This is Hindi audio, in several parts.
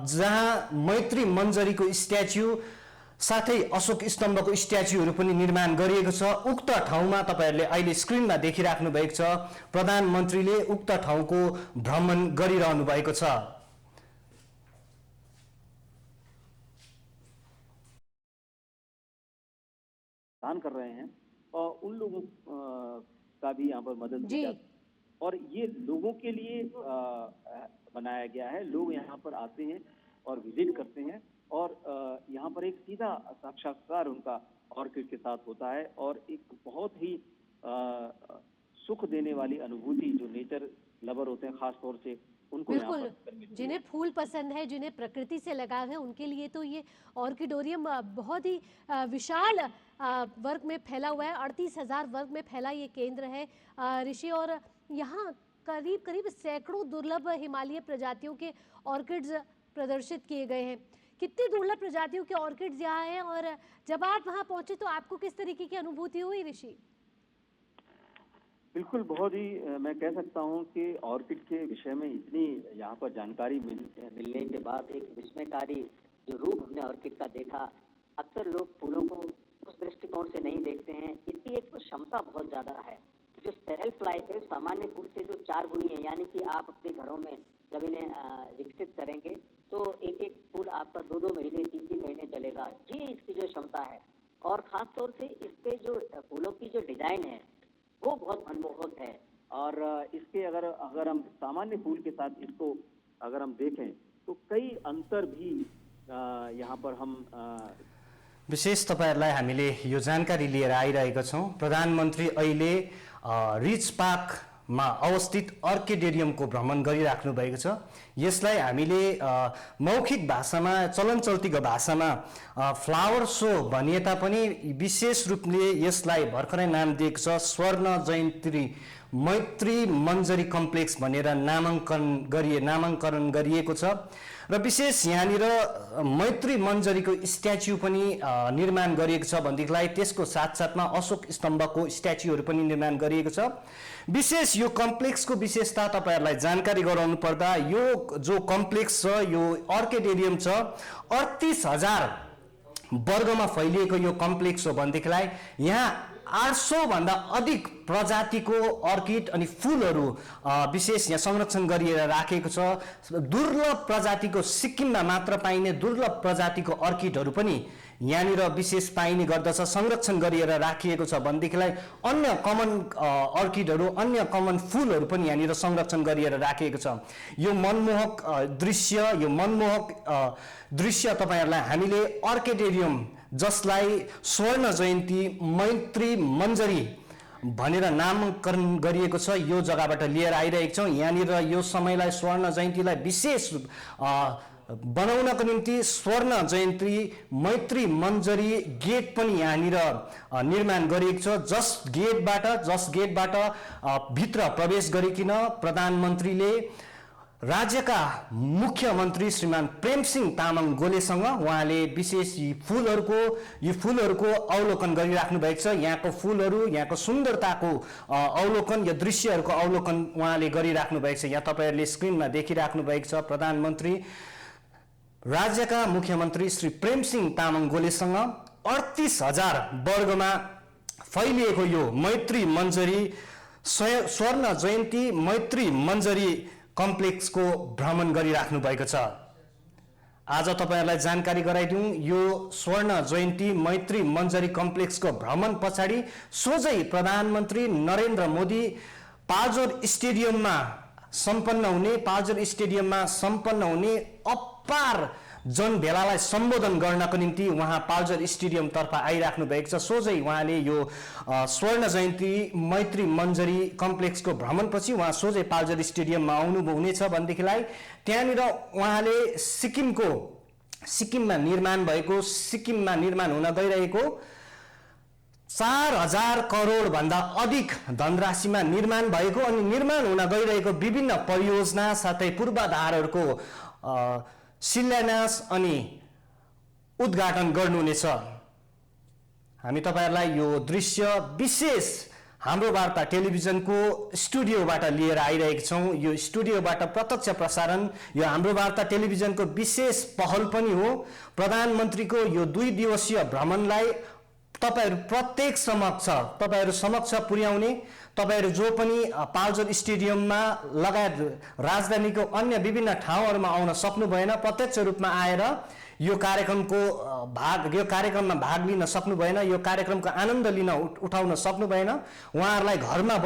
जहाँ मैत्री मञ्जरीको स्ट्याच्यु साथै अशोक स्तम्भको स्ट्याच्युहरू पनि निर्माण गरिएको छ। उक्त ठाउँमा तपाईहरुले अहिले स्क्रिनमा देखिराख्नु भएको छ, प्रधानमन्त्रीले उक्त ठाउँको भ्रमण गरिरहनु भएको छ। दान कर रहे हैं और उन लोगों का भी यहाँ पर मदद की जाती है और ये लोगों के लिए बनाया गया है। लोग यहाँ पर आते हैं और विजिट करते हैं और यहाँ पर एक सीधा साक्षात्कार उनका ऑर्किड के साथ होता है और एक बहुत ही सुख देने वाली अनुभूति जो नेचर लवर होते हैं खास तौर से उनको बिल्कुल, जिन्हें फूल पसंद है, जिन्हें प्रकृति से लगाव है, उनके लिए तो ये ऑर्किडोरियम बहुत ही विशाल वर्ग में फैला हुआ है। 38,000 वर्ग में फैला ये केंद्र है ऋषि, और यहाँ करीब करीब सैकड़ों दुर्लभ हिमालय प्रजातियों के ऑर्किड्स प्रदर्शित किए गए हैं। कितनी दुर्लभ प्रजातियों के ऑर्किड्स यहाँ हैं और जब आप वहाँ पहुंचे तो आपको किस तरीके की अनुभूति हुई ऋषि? बिल्कुल, बहुत ही मैं कह सकता हूँ कि ऑर्किड के विषय में इतनी यहाँ पर जानकारी मिलने के बाद एक विस्मयकारी जो रूप हमने ऑर्किड का देखा। अक्सर लोग फूलों को उस दृष्टिकोण से नहीं देखते हैं। इनकी एक क्षमता बहुत ज्यादा है। जो सेल्फ लाइफ है सामान्य फूल से जो 4 गुनी है, यानी कि आप अपने घरों में जब इन्हें विकसित करेंगे तो एक एक फूल आपका 2-2 महीने 3-3 महीने चलेगा। ये इसकी जो क्षमता है और खास तौर से इसके जो फूलों की जो डिजाइन है वो बहुत मनमोहक है। और इसके अगर हम सामान्य फूल के साथ इसको अगर हम देखें तो कई अंतर भी यहाँ पर हम विशेष तपाईहरुलाई हामीले यो जानकारी लिएर आइरहेका छौं। प्रधानमन्त्री अहिले रिच पार्कमा अवस्थित अर्किडेरियमको भ्रमण गरिराख्नु भएको छ। यसलाई हामीले मौखिक भाषामा चलन चल्तीको भाषामा फ्लावर शो भनिए तापनि विशेष रूपले यसलाई भर्खरै नाम दिएको छ स्वर्ण जयन्ती मैत्री मञ्जरी कम्प्लेक्स भनेर नामाङ्करण गरिएको छ। र विशेष यहाँनिर मैत्री मञ्जरीको स्ट्याच्यु पनि निर्माण गरिएको छ भनेदेखिलाई त्यसको साथसाथमा अशोक स्तम्भको स्ट्याच्युहरू पनि निर्माण गरिएको छ। विशेष यो कम्प्लेक्सको विशेषता तपाईहरुलाई जानकारी गराउनु पर्दा यो जो कम्प्लेक्स छ यो अर्किडेरियम छ 38,000 वर्गमा फैलिएको यो कम्प्लेक्स हो भनेदेखिलाई यहाँ 800 भन्दा अधिक प्रजातिको अर्किड अनि फूलहरू विशेष यहाँ संरक्षण गरिएर राखेको छ। दुर्लभ प्रजातिको सिक्किममा मात्र पाइने दुर्लभ प्रजातिको अर्किडहरू पनि यहाँनिर विशेष पाइने गर्दछ, संरक्षण गरिएर राखिएको छ भनेदेखिलाई अन्य कमन अर्किडहरू अन्य कमन फूलहरू पनि यहाँनिर संरक्षण गरिएर राखिएको छ। यो मनमोहक दृश्य तपाईहरुलाई हामीले अर्किडेरियम जसलाई स्वर्ण जयन्ती मैत्री मञ्जरी भनेर नामकरण गरिएको छ यो जग्गाबाट लिएर आइरहेको छौं। यहाँनिर यो समयलाई स्वर्ण जयन्तीलाई विशेष बनाउनको निम्ति स्वर्ण जयन्ती मैत्री मञ्जरी गेट पनि यहाँनिर निर्माण गरिएको छ। जस गेटबाट भित्र प्रवेश गरिकन प्रधानमन्त्रीले राज्यका मुख्यमन्त्री श्रीमान प्रेमसिंह तामाङ गोलेसँग उहाँले विशेष यी फूलहरूको अवलोकन गरिराख्नु भएको छ। यहाँको फूलहरू यहाँको सुन्दरताको अवलोकन या दृश्यहरूको अवलोकन उहाँले गरिराख्नु भएको छ। यहाँ तपाईहरुले स्क्रिनमा देखिराख्नु भएको छ प्रधानमन्त्री राज्यका मुख्यमन्त्री श्री प्रेमसिंह तामाङ गोलेसँग 38,000 वर्गमा फैलिएको यो मैत्री मञ्जरी स्वर्ण जयन्ती मैत्री मञ्जरी कम्प्लेक्सको भ्रमण गरिराख्नु भएको छ। आज तपाईहरुलाई जानकारी गराइदिउँ यो स्वर्ण जयन्ती मैत्री मञ्जरी कम्प्लेक्सको भ्रमण पछाडि सोझै प्रधानमन्त्री नरेन्द्र मोदी पाल्जोर स्टेडियममा सम्पन्न हुने अपार जनभेलालाई सम्बोधन गर्नको निम्ति उहाँ पाल्जर स्टेडियम तर्फ आइराख्नु भएको छ। सोझै उहाँले यो स्वर्ण जयन्ती मैत्री मञ्जरी कम्प्लेक्सको भ्रमणपछि उहाँ सोझै पाल्जर स्टेडियममा आउनु हुनेछ भनेदेखिलाई त्यहाँनिर उहाँले सिक्किममा निर्माण हुन गइरहेको 4,000 करोड भन्दा अधिक धनराशिमा निर्माण भएको अनि निर्माण हुन गइरहेको विभिन्न परियोजना साथै पूर्वाधारहरूको शिलान्यास अनि उद्घाटन गर्नुहुनेछ। हामी तपाईहरुलाई यो दृश्य विशेष हाम्रो वार्ता टेलिभिजनको स्टुडियोबाट लिएर आइरहेका छौँ। यो स्टुडियोबाट प्रत्यक्ष प्रसारण यो हाम्रो वार्ता टेलिभिजनको विशेष पहल पनि हो। प्रधानमन्त्रीको यो 2 दिवसीय भ्रमणलाई तपाईहरु समक्ष पुर्याउने, तपाईहरु जो पनि पाल्जर स्टेडियममा लगायत राजधानीको अन्य विभिन्न ठाउँहरूमा आउन सक्नु भएन, प्रत्यक्ष रूपमा आएर यो कार्यक्रममा भाग लिन सक्नु भएन, यो कार्यक्रमको आनन्द लिन उठाउन सक्नु भएन, उहाँहरूलाई घरमा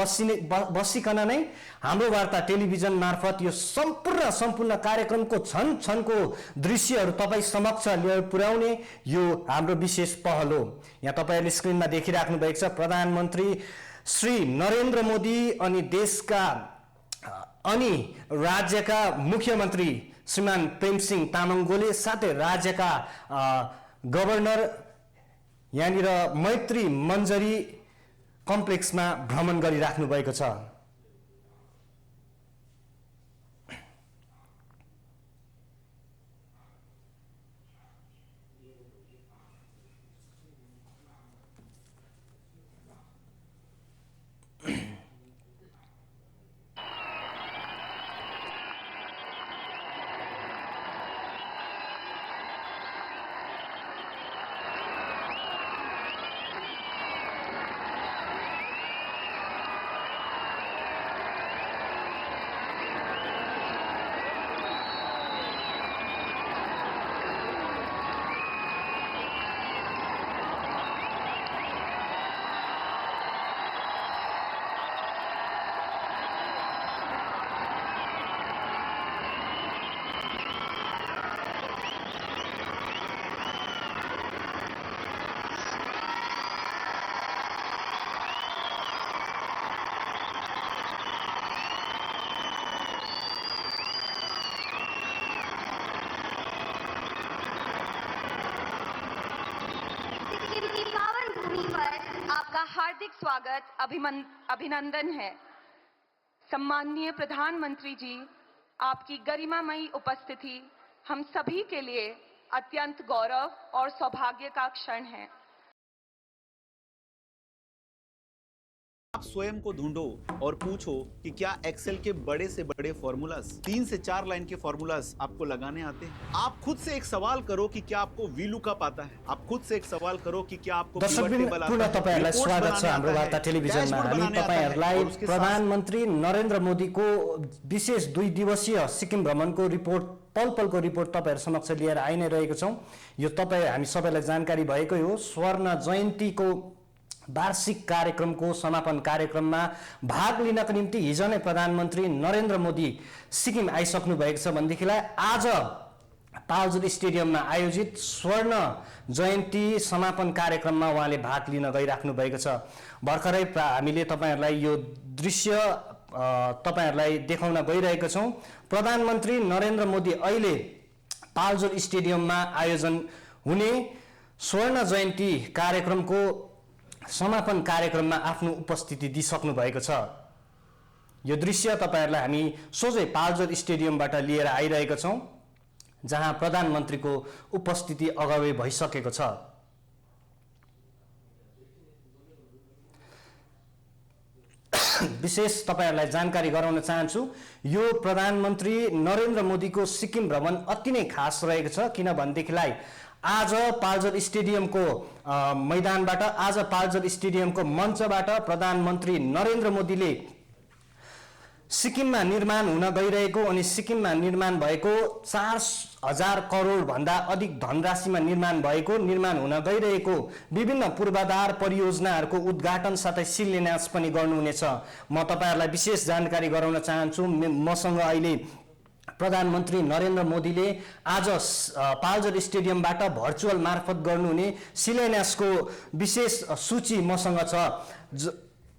बसिकन नै हाम्रो वार्ता टेलिभिजन मार्फत यो सम्पूर्ण कार्यक्रमको क्षणको दृश्यहरू तपाईँ समक्ष लिएर पुर्याउने यो हाम्रो विशेष पहल हो। यहाँ तपाईहरुले स्क्रिनमा देखिराख्नु भएको छ प्रधानमन्त्री श्री नरेन्द्र मोदी अनि देशका अनि राज्यका मुख्यमन्त्री श्रीमान प्रेमसिंह तामाङ गोले साथै राज्यका गभर्नर यहाँनिर मैत्री मञ्जरी कम्प्लेक्समा भ्रमण गरिराख्नु भएको छ। आपका हार्दिक स्वागत अभिनंदन है। सम्माननीय प्रधानमंत्री जी, आपकी गरिमामयी उपस्थिति हम सभी के लिए अत्यंत गौरव और सौभाग्य का क्षण है। आप स्वयं को ढूंढो और पूछो कि क्या एक्सेल के बड़े से बड़े फॉर्मूलाज 3 से 4 लाइन के फॉर्मूलाज आपको लगाने आते हैं। आप खुद से एक सवाल करो कि क्या आपको वीलू का पता है। आप खुद से एक सवाल करो कि क्या आपको दर्शक पुनः तपाईहरुलाई स्वागत छ हाम्रो वार्ता टेलिभिजनमा। हामी तपाईहरुलाई प्रधानमन्त्री नरेन्द्र मोदीको विशेष 2 दिवसीय सिक्किम भ्रमणको रिपोर्ट पलपलको रिपोर्ट तपाईहरु समक्ष लिएर आइ नै रहेको छौं। यो हामी सबैलाई जानकारी भएकै हो। स्वर्ण जयन्तीको वार्षिक कार्यक्रमको समापन कार्यक्रममा भाग लिनका निम्ति हिजो नै प्रधानमन्त्री नरेन्द्र मोदी सिक्किम आइसक्नु भएको छ भनेदेखिलाई आज पाल्जर स्टेडियममा आयोजित स्वर्ण जयन्ती समापन कार्यक्रममा उहाँले भाग लिन गइराख्नु भएको छ। भर्खरै हामीले तपाईहरुलाई यो दृश्य तपाईहरुलाई देखाउन गइरहेका छौं। प्रधानमन्त्री नरेन्द्र मोदी अहिले पाल्जर स्टेडियममा आयोजन हुने स्वर्ण जयन्ती कार्यक्रमको समापन कार्यक्रममा आफ्नो उपस्थिति दिइसक्नु भएको छ। यो दृश्य तपाईहरुलाई हामी सोझै पाल्जर स्टेडियमबाट लिएर आइरहेका छौं, जहाँ प्रधानमन्त्रीको उपस्थिति अगावै भइसकेको छ। विशेष तपाईहरुलाई जानकारी गराउन चाहन्छु, यो प्रधानमन्त्री नरेन्द्र मोदीको सिक्किम भ्रमण अति नै खास रहेको छ। किनभनेदेखिलाई आज पाल्जर स्टेडियमको मैदानबाट, आज पाल्जर स्टेडियमको मञ्चबाट प्रधानमन्त्री नरेन्द्र मोदीले सिक्किममा निर्माण हुन गइरहेको अनि सिक्किममा निर्माण भएको 4000 करोड भन्दा अधिक धनराशिमा निर्माण हुन गइरहेको विभिन्न पूर्वाधार परियोजनाहरूको उद्घाटन साथै शिलान्यास पनि गर्नुहुनेछ। म तपाईहरुलाई विशेष जानकारी गराउन चाहन्छु, मसँग अहिले प्रधानमन्त्री नरेन्द्र मोदीले आज पाल्जर स्टेडियमबाट भर्चुअल मार्फत गर्नुहुने शिलान्यासको विशेष सूची मसँग छ।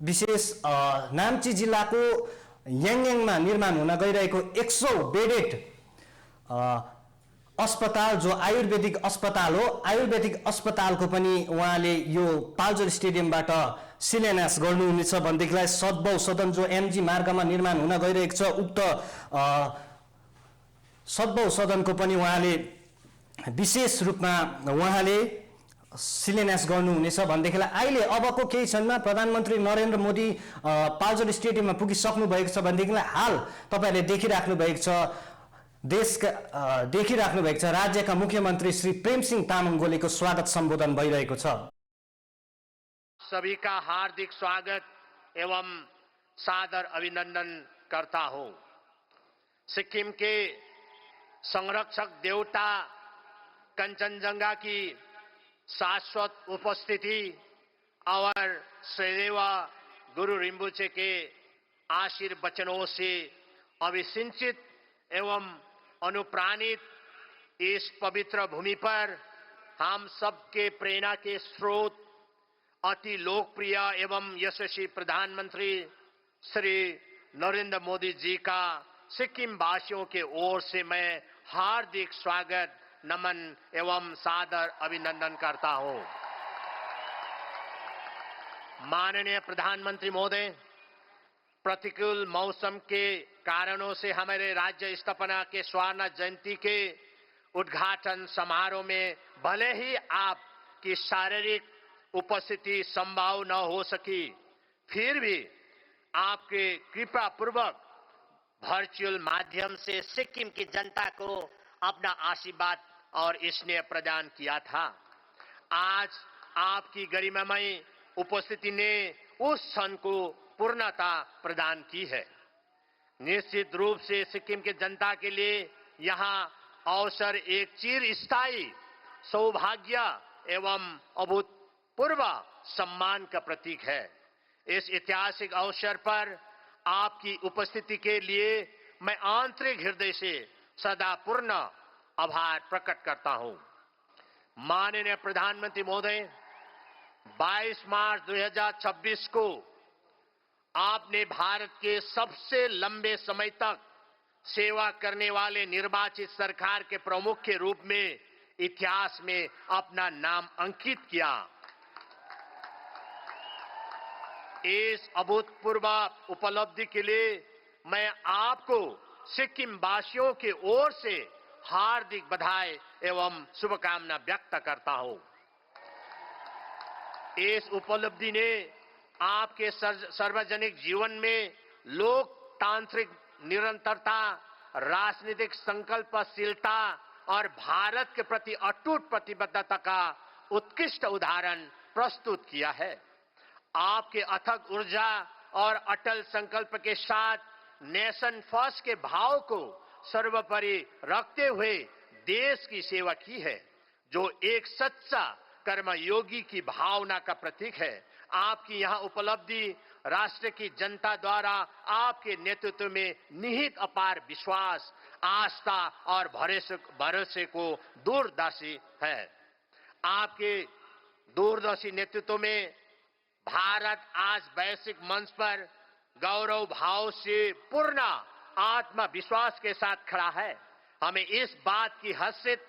विशेष नाम्ची जिल्लाको याङयाङमा निर्माण हुन गइरहेको 100 बेडेड अस्पताल, जो आयुर्वेदिक अस्पताल हो, आयुर्वेदिक अस्पतालको पनि उहाँले यो पाल्जर स्टेडियमबाट शिलान्यास गर्नुहुनेछ भनेदेखिलाई सद्भाव सदन जो एमजी मार्गमा निर्माण हुन गइरहेको छ, उक्त सद्भाव सदनको पनि उहाँले विशेष रूपमा उहाँले शिलान्यास गर्नुहुनेछ भनेदेखिलाई अहिले अबको केही क्षणमा प्रधानमन्त्री नरेन्द्र मोदी पाल्जर स्टेडियममा पुगिसक्नु भएको छ भनेदेखिलाई हाल तपाईँहरूले देखिराख्नु भएको छ देखिराख्नु भएको छ राज्यका मुख्यमन्त्री श्री प्रेमसिंह तामाङ गोलेको स्वागत सम्बोधन भइरहेको छ। सभी का हार्दिक स्वागत एवं सादर अभिनंदन करता हूं। सिक्किम के संरक्षक देवता कंचनजंगा की शाश्वत उपस्थिति और श्रीदेव गुरु रिम्बुचे के आशीर्वचनों से अभिसिंचित एवं अनुप्राणित इस पवित्र भूमि पर हम सबके प्रेरणा के स्रोत अति लोकप्रिय एवं यशस्वी प्रधानमंत्री श्री नरेंद्र मोदी जी का सिक्किम वासियों के ओर से मैं हार्दिक स्वागत नमन एवं सादर अभिनंदन करता हूं। माननीय प्रधानमंत्री महोदय, प्रतिकूल मौसम के कारणों से हमारे राज्य स्थापना के स्वर्ण जयंती के उद्घाटन समारोह में भले ही आपकी शारीरिक उपस्थिति संभव न हो सकी, फिर भी आपके कृपा पूर्वक वर्चुअल माध्यम से सिक्किम की जनता को अपना आशीर्वाद और स्नेह प्रदान किया था। आज आपकी गरिमामयी उपस्थिति ने उस क्षण को पूर्णता प्रदान की है। निश्चित रूप से सिक्किम की जनता के लिए यहाँ अवसर एक चिरस्थायी सौभाग्य एवं अभूतपूर्व सम्मान का प्रतीक है। इस ऐतिहासिक अवसर पर आपकी उपस्थिति के लिए मैं आंतरिक हृदय से सदा पूर्ण आभार प्रकट करता हूं। माननीय प्रधानमंत्री महोदय, 22 मार्च 2026 को आपने भारत के सबसे लंबे समय तक सेवा करने वाले निर्वाचित सरकार के प्रमुख के रूप में इतिहास में अपना नाम अंकित किया। इस अभूतपूर्व उपलब्धि के लिए मैं आपको सिक्किम वासियों की ओर से हार्दिक बधाई एवं शुभकामना व्यक्त करता हूं। इस उपलब्धि ने आपके सार्वजनिक जीवन में लोकतांत्रिक निरंतरता, राजनीतिक संकल्पशीलता और भारत के प्रति अटूट प्रतिबद्धता का उत्कृष्ट उदाहरण प्रस्तुत किया है। आपके अथक ऊर्जा और अटल संकल्प के साथ नेशन फर्स्ट के भाव को सर्वोपरि रखते हुए देश की सेवा की है, जो एक सच्चा कर्मयोगी की भावना का प्रतीक है। आपकी यह उपलब्धि राष्ट्र की जनता द्वारा आपके नेतृत्व में निहित अपार विश्वास, आस्था और भरोसे को दूरदर्शी है। आपके दूरदर्शी नेतृत्व में भारत आज वैश्विक मंच पर गौरव भाव से पूर्ण आत्मविश्वास के साथ खड़ा है। हमें इस बात की हर्षित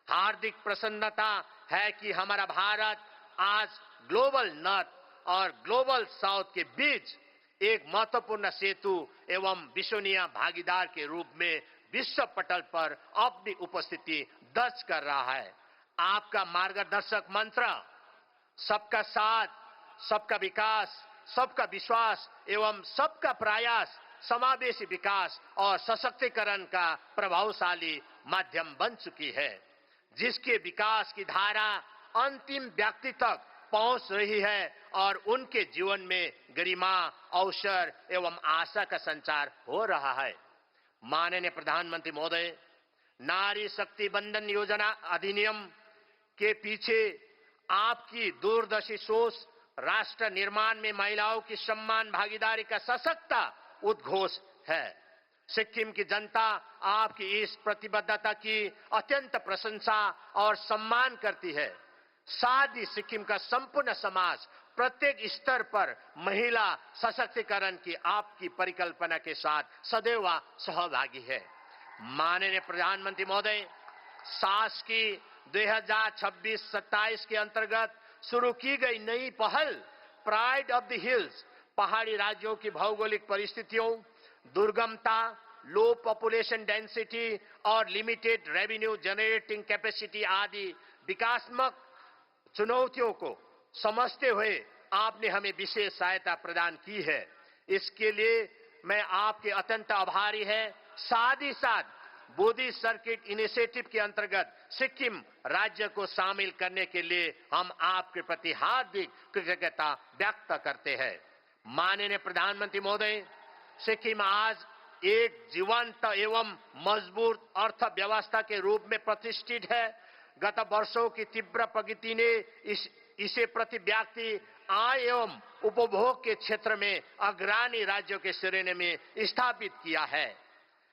हार्दिक प्रसन्नता है कि हमारा भारत आज ग्लोबल नॉर्थ और ग्लोबल साउथ के बीच एक महत्वपूर्ण सेतु एवं विश्वसनीय भागीदार के रूप में विश्व पटल पर अपनी उपस्थिति दर्ज कर रहा है। आपका मार्गदर्शक मंत्र सबका साथ, सबका विकास, सबका विश्वास एवं सबका प्रयास समावेशी विकास और सशक्तिकरण का प्रभावशाली माध्यम बन चुकी है, जिसके विकास की धारा अंतिम व्यक्ति तक पहुंच रही है और उनके जीवन में गरिमा, अवसर एवं आशा का संचार हो रहा है। माननीय प्रधानमंत्री महोदय, नारी शक्ति बंधन योजना अधिनियम के पीछे आपकी दूरदर्शी सोच राष्ट्र निर्माण में महिलाओं की सम्मान भागीदारी का सशक्त उद्घोष है। सिक्किम की जनता आपकी इस प्रतिबद्धता की अत्यंत प्रशंसा और सम्मान करती है। साथ ही सिक्किम का संपूर्ण समाज प्रत्येक स्तर पर महिला सशक्तिकरण की आपकी परिकल्पना के साथ सदैव सहभागी है। माननीय प्रधानमंत्री महोदय, सास की 2026-27 के अंतर्गत शुरू की गई नई पहल प्राइड ऑफ द हिल्स पहाड़ी राज्यों की भौगोलिक परिस्थितियों, दुर्गमता, लो पॉपुलेशन डेंसिटी और लिमिटेड रेवेन्यू जनरेटिंग कैपेसिटी आदि विकासात्मक चुनौतियों को समझते हुए आपने हमें विशेष सहायता प्रदान की है। इसके लिए मैं आपके अत्यंत आभारी है। साथ ही साथ बुद्धिस्ट सर्किट इनिशिएटिव के अंतर्गत सिक्किम राज्य को शामिल करने के लिए हम आपके प्रति हार्दिक कृतज्ञता व्यक्त करते हैं। माननीय प्रधानमंत्री महोदय, सिक्किम आज एक जीवंत एवं मजबूत अर्थव्यवस्था के रूप में प्रतिष्ठित है। गत वर्षों की तीव्र प्रगति ने इसे प्रति व्यक्ति आय एवं उपभोग के क्षेत्र में अग्रणी राज्यों के श्रेणी में स्थापित किया है।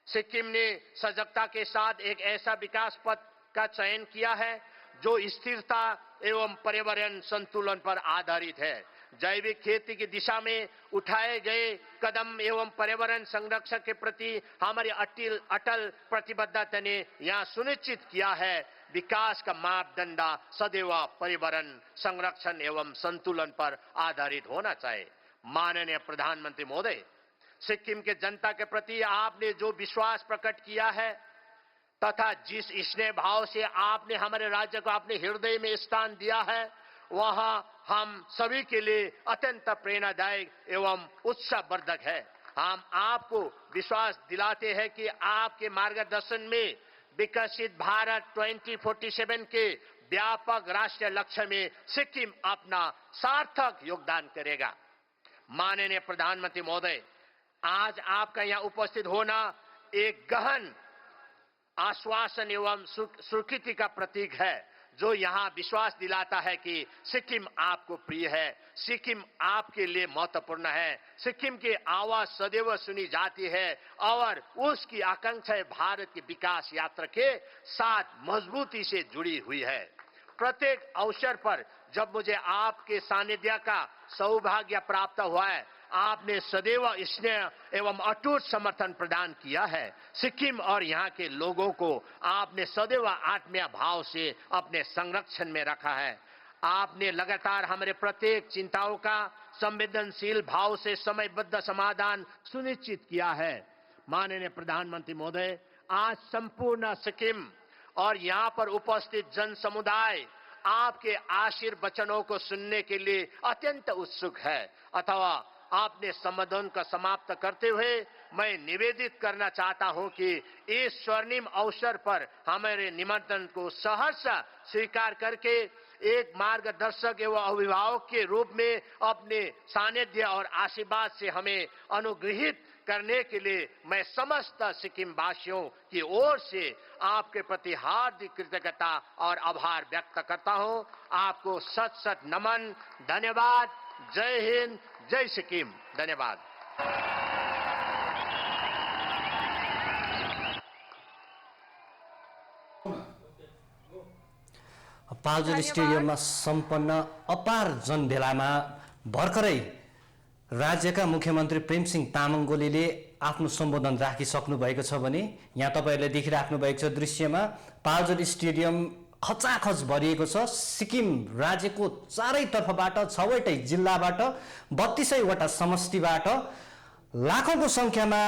सिक्किम ने सजगता के साथ एक ऐसा विकास पथ का चयन किया है जो स्थिरता एवं पर्यावरण संतुलन पर आधारित है। जैविक खेती की दिशा में उठाए गए कदम एवं पर्यावरण संरक्षण के प्रति हमारी अटल प्रतिबद्धता ने यह सुनिश्चित किया है विकास का मापदंड सदैव पर्यावरण संरक्षण एवं संतुलन पर आधारित होना चाहिए। माननीय प्रधानमंत्री महोदय, सिक्किम के जनता के प्रति आपने जो विश्वास प्रकट किया है तथा जिस स्नेह भाव से आपने हमारे राज्य को अपने हृदय में स्थान दिया है, वहां हम सभी के लिए अत्यंत प्रेरणादायक एवं उत्साहवर्धक है। हम आपको विश्वास दिलाते हैं कि आपके मार्गदर्शन में विकसित भारत 2047 के व्यापक राष्ट्रीय लक्ष्य में सिक्किम अपना सार्थक योगदान करेगा। माननीय प्रधानमंत्री महोदय, आज आपका यहाँ उपस्थित होना एक गहन आश्वासन एवं स्वीकृति का प्रतीक है, जो यहाँ विश्वास दिलाता है कि सिक्किम आपको प्रिय है, सिक्किम आपके लिए महत्वपूर्ण है, सिक्किम की आवाज सदैव सुनी जाती है और उसकी आकांक्षाएं भारत की विकास यात्रा के साथ मजबूती से जुड़ी हुई है। प्रत्येक अवसर पर जब मुझे आपके सानिध्य का सौभाग्य प्राप्त हुआ है, आपने सदैव स्नेह एवं अटूट समर्थन प्रदान किया है। सिक्किम और यहाँ के लोगों को आपने सदैव आत्मीय भाव से अपने संरक्षण में रखा है। आपने लगातार हमारे प्रत्येक चिंताओं का संवेदनशील भाव से समयबद्ध समाधान सुनिश्चित किया है। माननीय प्रधानमंत्री महोदय, आज संपूर्ण सिक्किम और यहाँ पर उपस्थित जन समुदाय आपके आशीर्वचनों को सुनने के लिए अत्यंत उत्सुक है। अथवा आपने संबोधन का समाप्त करते हुए मैं निवेदित करना चाहता हूं कि इस स्वर्णिम अवसर पर हमारे निमंत्रण को सहर्ष स्वीकार करके एक मार्गदर्शक एवं अभिभावक के रूप में अपने सानिध्य और आशीर्वाद से हमें अनुग्रहित करने के लिए मैं समस्त सिक्किम वासियों की ओर से आपके प्रति हार्दिक कृतज्ञता और आभार व्यक्त करता हूं। आपको सत सत नमन, धन्यवाद। जय हिंद, जय सिक्किम। धन्यवाद। पाल्जर स्टेडियममा सम्पन्न अपार जनभेलामा भर्खरै राज्यका मुख्यमन्त्री प्रेमसिंह तामाङ गोलेले आफ्नो सम्बोधन राखिसक्नु भएको छ भने यहाँ तपाईहरुले देखिराख्नु भएको छ दृश्यमा पाल्जर स्टेडियम खचाखच भरिएको छ। सिक्किम राज्यको चारैतर्फबाट 6वटै जिल्लाबाट 32वटा समष्टिबाट लाखौंको संख्यामा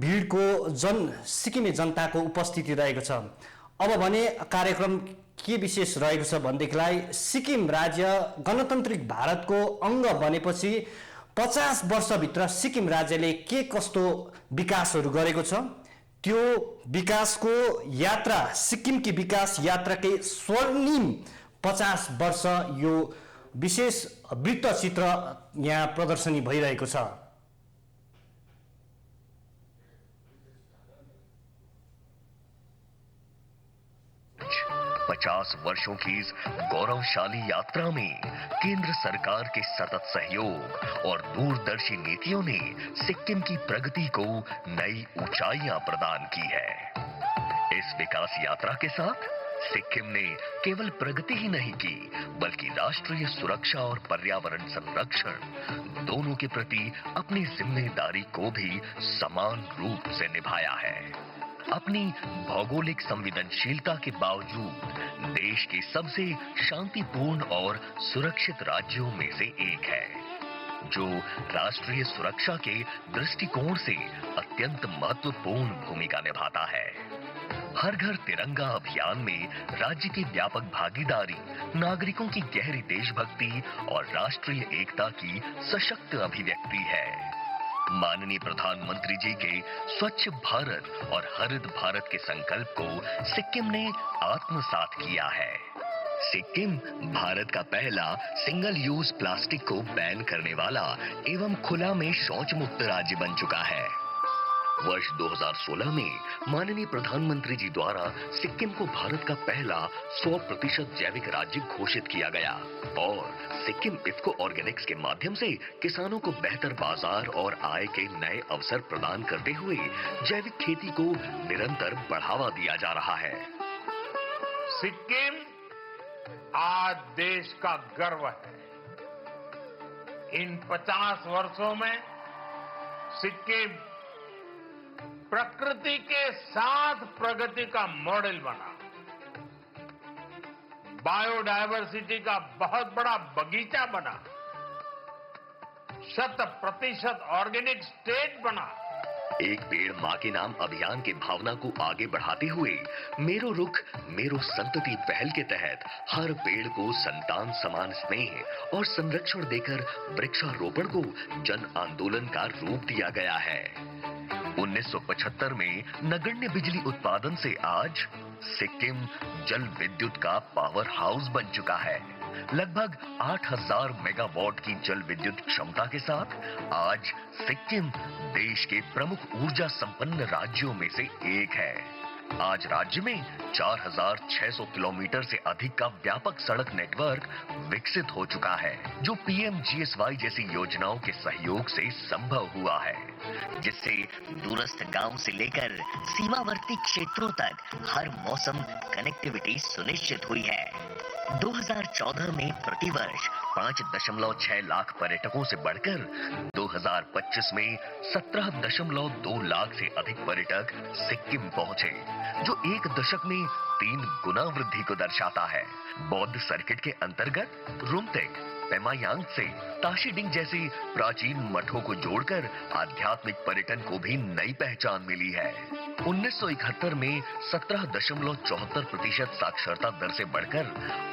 भिडको सिक्किमे जनताको उपस्थिति रहेको छ। अब भने कार्यक्रम के विशेष रहेको छ भनेदेखिलाई सिक्किम राज्य गणतन्त्रिक भारतको अंग बनेपछि 50 वर्षभित्र सिक्किम राज्यले के कस्तो विकासहरू गरेको छ, त्यो विकासको यात्रा सिक्किमकी विकास यात्राकै स्वर्णिम 50 वर्ष यो विशेष वृत्तचित्र यहाँ प्रदर्शनी भइरहेको छ। पचास वर्षों की इस गौरवशाली यात्रा में केंद्र सरकार के सतत सहयोग और दूरदर्शी नीतियों ने सिक्किम की प्रगति को नई ऊंचाइयां प्रदान की है। इस विकास यात्रा के साथ सिक्किम ने केवल प्रगति ही नहीं की, बल्कि राष्ट्रीय सुरक्षा और पर्यावरण संरक्षण दोनों के प्रति अपनी जिम्मेदारी को भी समान रूप से निभाया है। अपनी भौगोलिक संवेदनशीलता के बावजूद देश के सबसे शांतिपूर्ण और सुरक्षित राज्यों में से एक है, जो राष्ट्रीय सुरक्षा के दृष्टिकोण से अत्यंत महत्वपूर्ण भूमिका निभाता है। हर घर तिरंगा अभियान में राज्य की व्यापक भागीदारी, नागरिकों की गहरी देशभक्ति और राष्ट्रीय एकता की सशक्त अभिव्यक्ति है। माननीय प्रधानमंत्री जी के स्वच्छ भारत और हरित भारत के संकल्प को सिक्किम ने आत्मसात किया है। सिक्किम भारत का पहला सिंगल यूज प्लास्टिक को बैन करने वाला एवं खुला में शौच मुक्त राज्य बन चुका है। वर्ष 2016 में माननीय प्रधानमंत्री जी द्वारा सिक्किम को भारत का पहला 100% जैविक राज्य घोषित किया गया और सिक्किम इफ्को ऑर्गेनिक्स के माध्यम से किसानों को बेहतर बाजार और आय के नए अवसर प्रदान करते हुए जैविक खेती को निरंतर बढ़ावा दिया जा रहा है। सिक्किम आज देश का गर्व है। इन 50 वर्षों में सिक्किम प्रकृति के साथ प्रगति का मॉडल बना, बायोडायवर्सिटी का बहुत बड़ा बगीचा बना, 100% ऑर्गेनिक स्टेट बना। एक पेड़ मां के नाम अभियान की भावना को आगे बढ़ाते हुए मेरो रुख मेरो संतति पहल के तहत हर पेड़ को संतान समान स्नेह और संरक्षण देकर वृक्षारोपण को जन आंदोलन का रूप दिया गया है। 1975 में नगण्य बिजली उत्पादन से आज सिक्किम जल विद्युत का पावर हाउस बन चुका है। लगभग 8000 मेगावाट की जल विद्युत क्षमता के साथ आज सिक्किम देश के प्रमुख ऊर्जा संपन्न राज्यों में से एक है। आज राज्य में 4600 किलोमीटर से अधिक का व्यापक सड़क नेटवर्क विकसित हो चुका है, जो पीएमजीएसवाई जैसी योजनाओं के सहयोग से संभव हुआ है, जिससे दूरस्थ गांव से लेकर सीमावर्ती क्षेत्रों तक हर मौसम कनेक्टिविटी सुनिश्चित हुई है। 2014 में प्रतिवर्ष 5.6 लाख पर्यटकों से बढ़कर 2025 में 17.2 लाख से अधिक पर्यटक सिक्किम पहुंचे, जो एक दशक में 3 गुना वृद्धि को दर्शाता है। बौद्ध सर्किट के अंतर्गत रुमतेक, पेमायांग से ताशीडिंग जैसे प्राचीन मठों को जोड़कर आध्यात्मिक पर्यटन को भी नई पहचान मिली है। 1971 में 17.74% साक्षरता दर से बढ़कर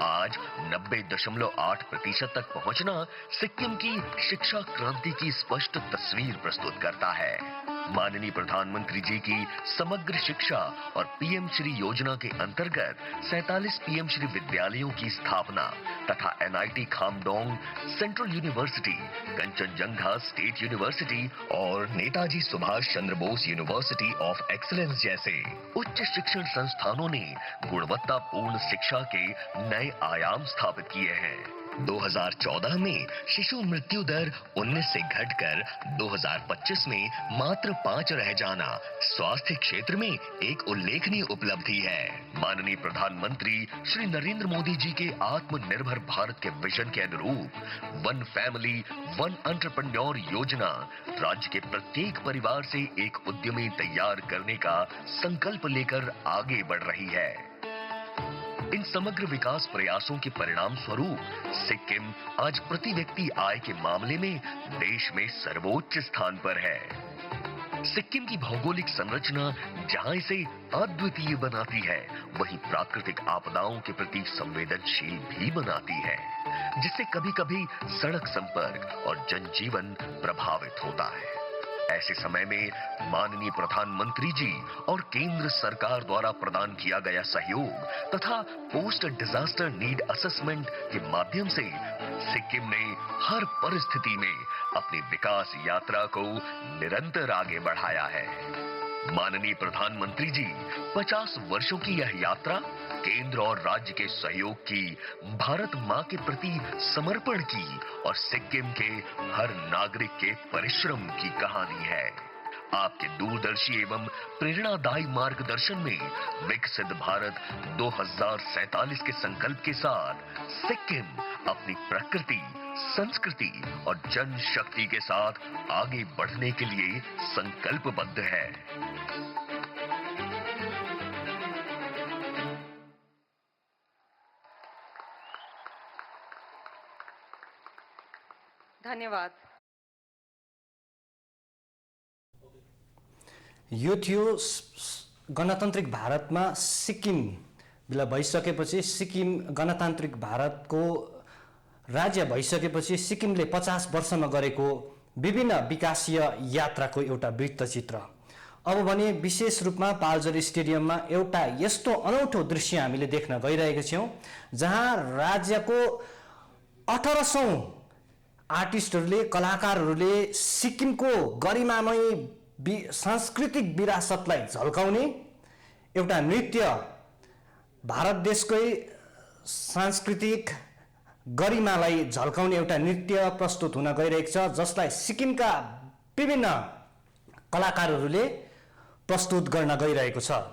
आज 90.8% तक पहुंचना सिक्किम की शिक्षा क्रांति की स्पष्ट तस्वीर प्रस्तुत करता है। माननीय प्रधानमंत्री जी की समग्र शिक्षा और पीएम श्री योजना के अंतर्गत 47 पीएम श्री विद्यालयों की स्थापना तथा NIT Khamdong, central university, Kanchenjunga state university और Netaji Subhash Chandra Bose university of excellence जैसे उच्च शिक्षण संस्थानों ने गुणवत्तापूर्ण शिक्षा के नए आयाम स्थापित किए हैं। 2014 में शिशु मृत्यु दर 19 से घटकर 2025 में मात्र 5 रह जाना स्वास्थ्य क्षेत्र में एक उल्लेखनीय उपलब्धि है। माननीय प्रधानमंत्री श्री नरेंद्र मोदी जी के आत्मनिर्भर भारत के विजन के अनुरूप वन फैमिली वन एंटरप्रेन्योर योजना राज्य के प्रत्येक परिवार से एक उद्यमी तैयार करने का संकल्प लेकर आगे बढ़ रही है। इन समग्र विकास प्रयासों के परिणाम स्वरूप सिक्किम आज प्रति व्यक्ति आय के मामले में देश में सर्वोच्च स्थान पर है। सिक्किम की भौगोलिक संरचना जहां इसे अद्वितीय बनाती है, वहीं प्राकृतिक आपदाओं के प्रति संवेदनशील भी बनाती है, जिससे कभी-कभी सड़क संपर्क और जनजीवन प्रभावित होता है। ऐसे समय में माननीय प्रधानमंत्री जी और केंद्र सरकार द्वारा प्रदान किया गया सहयोग तथा पोस्ट डिजास्टर नीड असेसमेंट के माध्यम से सिक्किम ने हर परिस्थिति में अपनी विकास यात्रा को निरंतर आगे बढ़ाया है। माननीय प्रधानमंत्री जी 50 वर्षों की यह यात्रा केंद्र और राज्य के सहयोग की, भारत मां के प्रति समर्पण की और सिक्किम के हर नागरिक के परिश्रम की कहानी है। आपके दूरदर्शी एवं प्रेरणादायी मार्गदर्शन में विकसित भारत 2047 के संकल्प के साथ सिक्किम अपनी प्रकृति, संस्कृति और जनशक्ति के साथ आगे बढ़ने के लिए संकल्पबद्ध है। धन्यवाद। यो थियो गणतान्त्रिक भारतमा सिक्किम विलय भइसकेपछि, सिक्किम गणतान्त्रिक भारतको राज्य भइसकेपछि सिक्किमले 50 वर्षमा गरेको विभिन्न विकासीय यात्राको एउटा वृत्तचित्र। अब भने विशेष रूपमा पाल्जर स्टेडियममा एउटा यस्तो अनौठो दृश्य हामीले देख्न गइरहेका छौँ जहाँ राज्यको 1800 आर्टिस्टहरूले, कलाकारहरूले सिक्किमको गरिमामय सांस्कृतिक विरासतलाई झल्काउने एउटा नृत्य, भारत देशकै सांस्कृतिक गरिमालाई झल्काउने एउटा नृत्य प्रस्तुत हुन गइरहेको छ, जसलाई सिक्किमका विभिन्न कलाकारहरूले प्रस्तुत गर्न गइरहेको छ।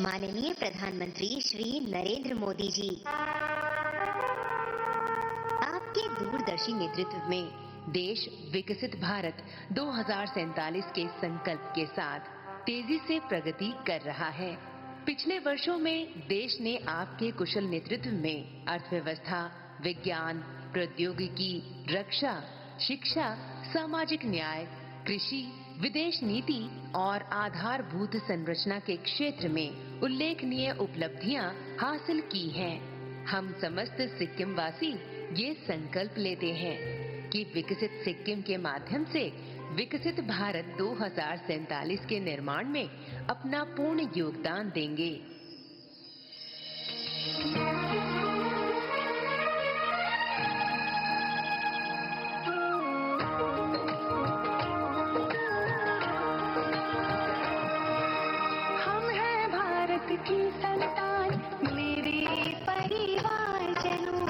माननीय प्रधानमंत्री श्री नरेंद्र मोदी जी, आपके दूरदर्शी नेतृत्व में देश विकसित भारत 2047 के संकल्प के साथ तेजी से प्रगति कर रहा है। पिछले वर्षों में देश ने आपके कुशल नेतृत्व में अर्थव्यवस्था, विज्ञान, प्रौद्योगिकी, रक्षा, शिक्षा, सामाजिक न्याय, कृषि, विदेश नीति और आधारभूत संरचना के क्षेत्र में उल्लेखनीय उपलब्धियां हासिल की हैं। हम समस्त सिक्किम वासी ये संकल्प लेते हैं कि विकसित सिक्किम के माध्यम से विकसित भारत 2047 के निर्माण में अपना पूर्ण योगदान देंगे। की संतान मेरे परिवार जनों,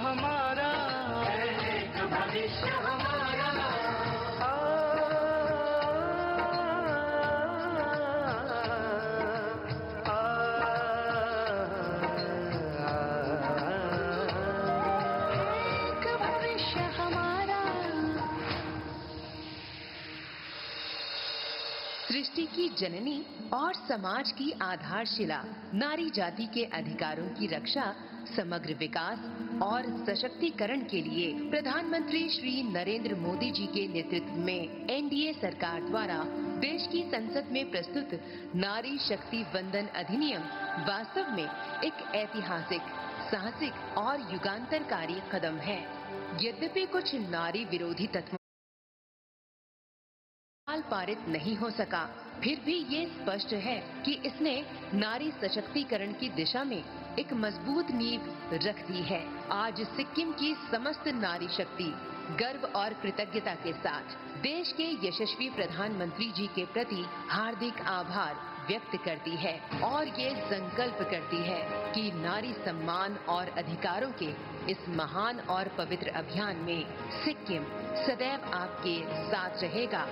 हमारा, एक भविष्य हमारा। एक भविष्य हमारा। सृष्टि की जननी और समाज की आधारशिला नारी जाति के अधिकारों की रक्षा, समग्र विकास और सशक्तिकरण के लिए प्रधानमंत्री श्री नरेंद्र मोदी जी के नेतृत्व में एनडीए सरकार द्वारा देश की संसद में प्रस्तुत नारी शक्ति वंदन अधिनियम वास्तव में एक ऐतिहासिक, साहसिक और युगांतरकारी कदम है। यद्यपि कुछ नारी विरोधी तत्वों पारित नहीं हो सका, फिर भी ये स्पष्ट है कि इसने नारी सशक्तिकरण की दिशा में एक मजबूत नींव रख दी है। आज सिक्किम की समस्त नारी शक्ति गर्व और कृतज्ञता के साथ देश के यशस्वी प्रधानमंत्री जी के प्रति हार्दिक आभार व्यक्त करती है और ये संकल्प करती है कि नारी सम्मान और अधिकारों के इस महान और पवित्र अभियान में सिक्किम सदैव आपके साथ रहेगा।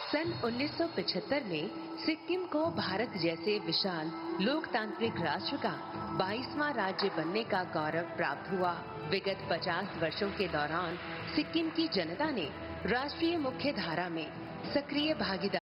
सन 1975 में सिक्किम को भारत जैसे विशाल लोकतांत्रिक राष्ट्र का 22वां राज्य बनने का गौरव प्राप्त हुआ। विगत 50 वर्षों के दौरान सिक्किम की जनता ने राष्ट्रीय मुख्य धारा में सक्रिय भागीदारी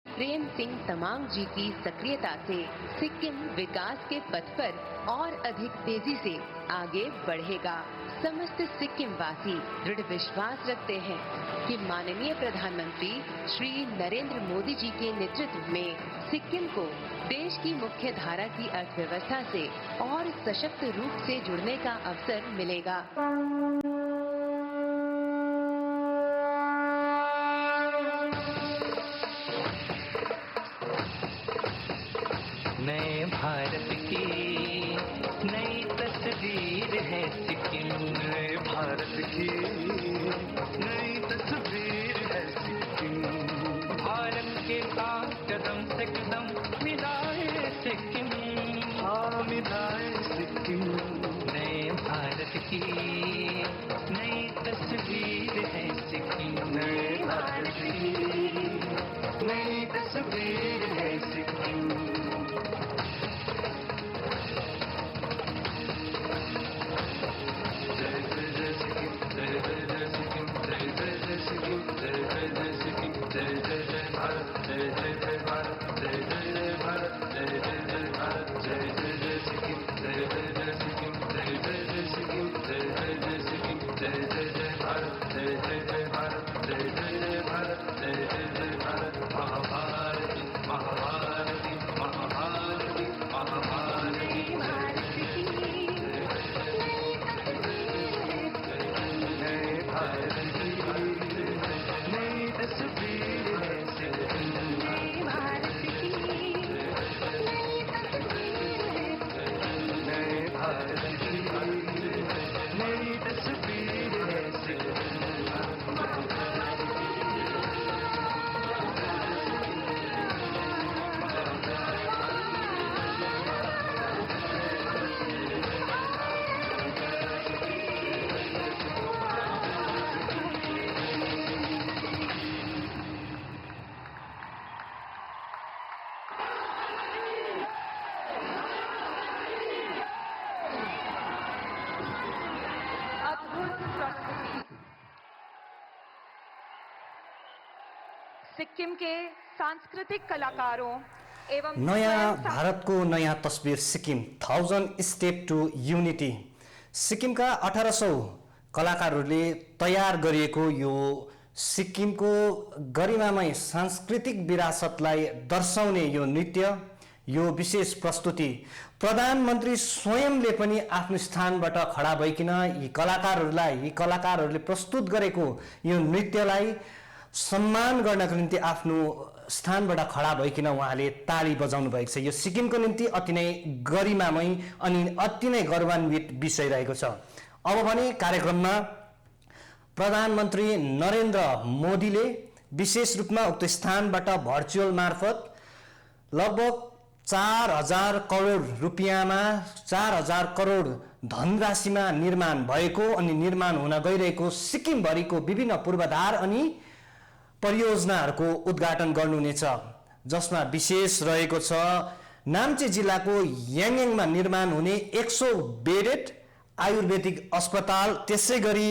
प्रेम सिंह तमांग जी की सक्रियता से सिक्किम विकास के पथ पर और अधिक तेजी से आगे बढ़ेगा। समस्त सिक्किम वासी दृढ़ विश्वास रखते हैं कि माननीय प्रधानमंत्री श्री नरेंद्र मोदी जी के नेतृत्व में सिक्किम को देश की मुख्य धारा की अर्थव्यवस्था से और सशक्त रूप से जुड़ने का अवसर मिलेगा। नए भारत की नई तस्वीर है सिक्किम। नए भारत की नई तस्वीर है सिक्किम। भारत के साथ कदम से कदम मिलाए सिक्किम। हाँ मिलाए सिक्किम। नए भारत की नई तस्वीर है सिक्किम। नए भारत की नई तस्वीर है सिक्किम। सिक्किम के सांस्कृतिक कलाकारों एवं नयाँ भारतको नयाँ तस्बिर सिक्किम 1000 स्टेप टु युनिटी। सिक्किमका 1800 कलाकारहरूले तयार गरिएको यो सिक्किमको गरिमामय सांस्कृतिक विरासतलाई दर्शाउने यो नृत्य, यो विशेष प्रस्तुति प्रधानमन्त्री स्वयंले पनि आफ्नो स्थानबाट खडा भइकन यी कलाकारहरूले प्रस्तुत गरेको यो नृत्यलाई सम्मान गर्नको निम्ति आफ्नो स्थानबाट खडा भइकन उहाँले ताली बजाउनु भएको छ। यो सिक्किमको निम्ति अति नै गरिमामय अनि अति नै गौरवान्वित विषय रहेको छ। अब भने कार्यक्रममा प्रधानमन्त्री नरेन्द्र मोदीले विशेष रूपमा उक्त स्थानबाट भर्चुअल मार्फत लगभग 4000 करोड रुपियाँमा 4000 करोड धनराशिमा निर्माण भएको अनि निर्माण हुन गइरहेको सिक्किमभरिको विभिन्न पूर्वाधार अनि परियोजनाहरूको उद्घाटन गर्नुहुनेछ, जसमा विशेष रहेको छ नाम्चे जिल्लाको याङयाङमा निर्माण हुने 100 बेडेड आयुर्वेदिक अस्पताल, त्यसै गरी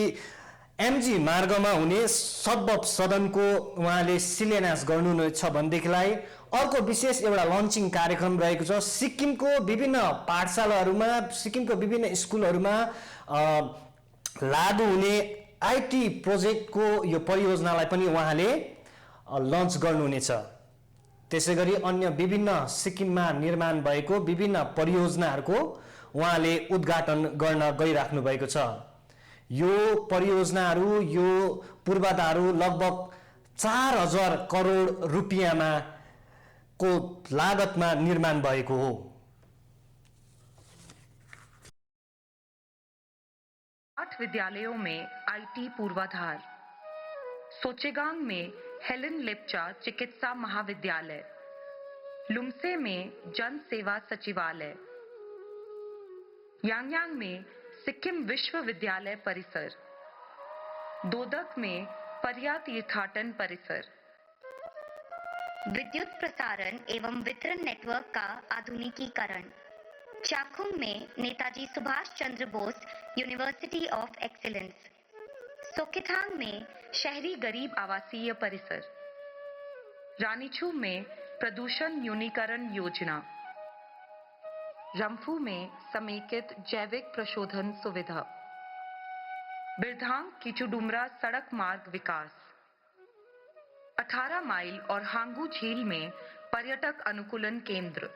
एमजी मार्गमा हुने सद्भव सदनको उहाँले शिलान्यास गर्नुहुनेछ भनेदेखिलाई अर्को विशेष एउटा लन्चिङ कार्यक्रम रहेको छ। सिक्किमको विभिन्न पाठशालाहरूमा, सिक्किमको विभिन्न स्कुलहरूमा लागू हुने आईटी प्रोजेक्टको यो परियोजनालाई पनि उहाँले लन्च गर्नुहुनेछ। त्यसैगरी अन्य विभिन्न सिक्किममा निर्माण भएको विभिन्न परियोजनाहरूको उहाँले उद्घाटन गर्न गइराख्नु भएको छ। यो परियोजनाहरू, यो पूर्वाधारहरू लगभग 4000 करोड रुपियाँमा को लागतमा निर्माण भएको हो। आठ विद्यालयों में आईटी पूर्वाधार, सोचेगांग में हेलेन लेप्चा चिकित्सा महाविद्यालय, लुमसे में जन सेवा सचिवालय, यांगयांग में सिक्किम विश्वविद्यालय परिसर, दोदक में पर्या तीर्थाटन परिसर, विद्युत प्रसारण एवं वितरण नेटवर्क का आधुनिकीकरण, चाखुंग में Netaji Subhash Chandra Bose university of excellence, सोकेथांग में शहरी गरीब आवासीय परिसर, रानीचू में प्रदूषण न्यूनीकरण योजना, रंफू में समेकित जैविक प्रशोधन सुविधा, बिरधांग किचुडुमरा सड़क मार्ग विकास, 18 माइल और हांगू झील में पर्यटक अनुकूलन केंद्र,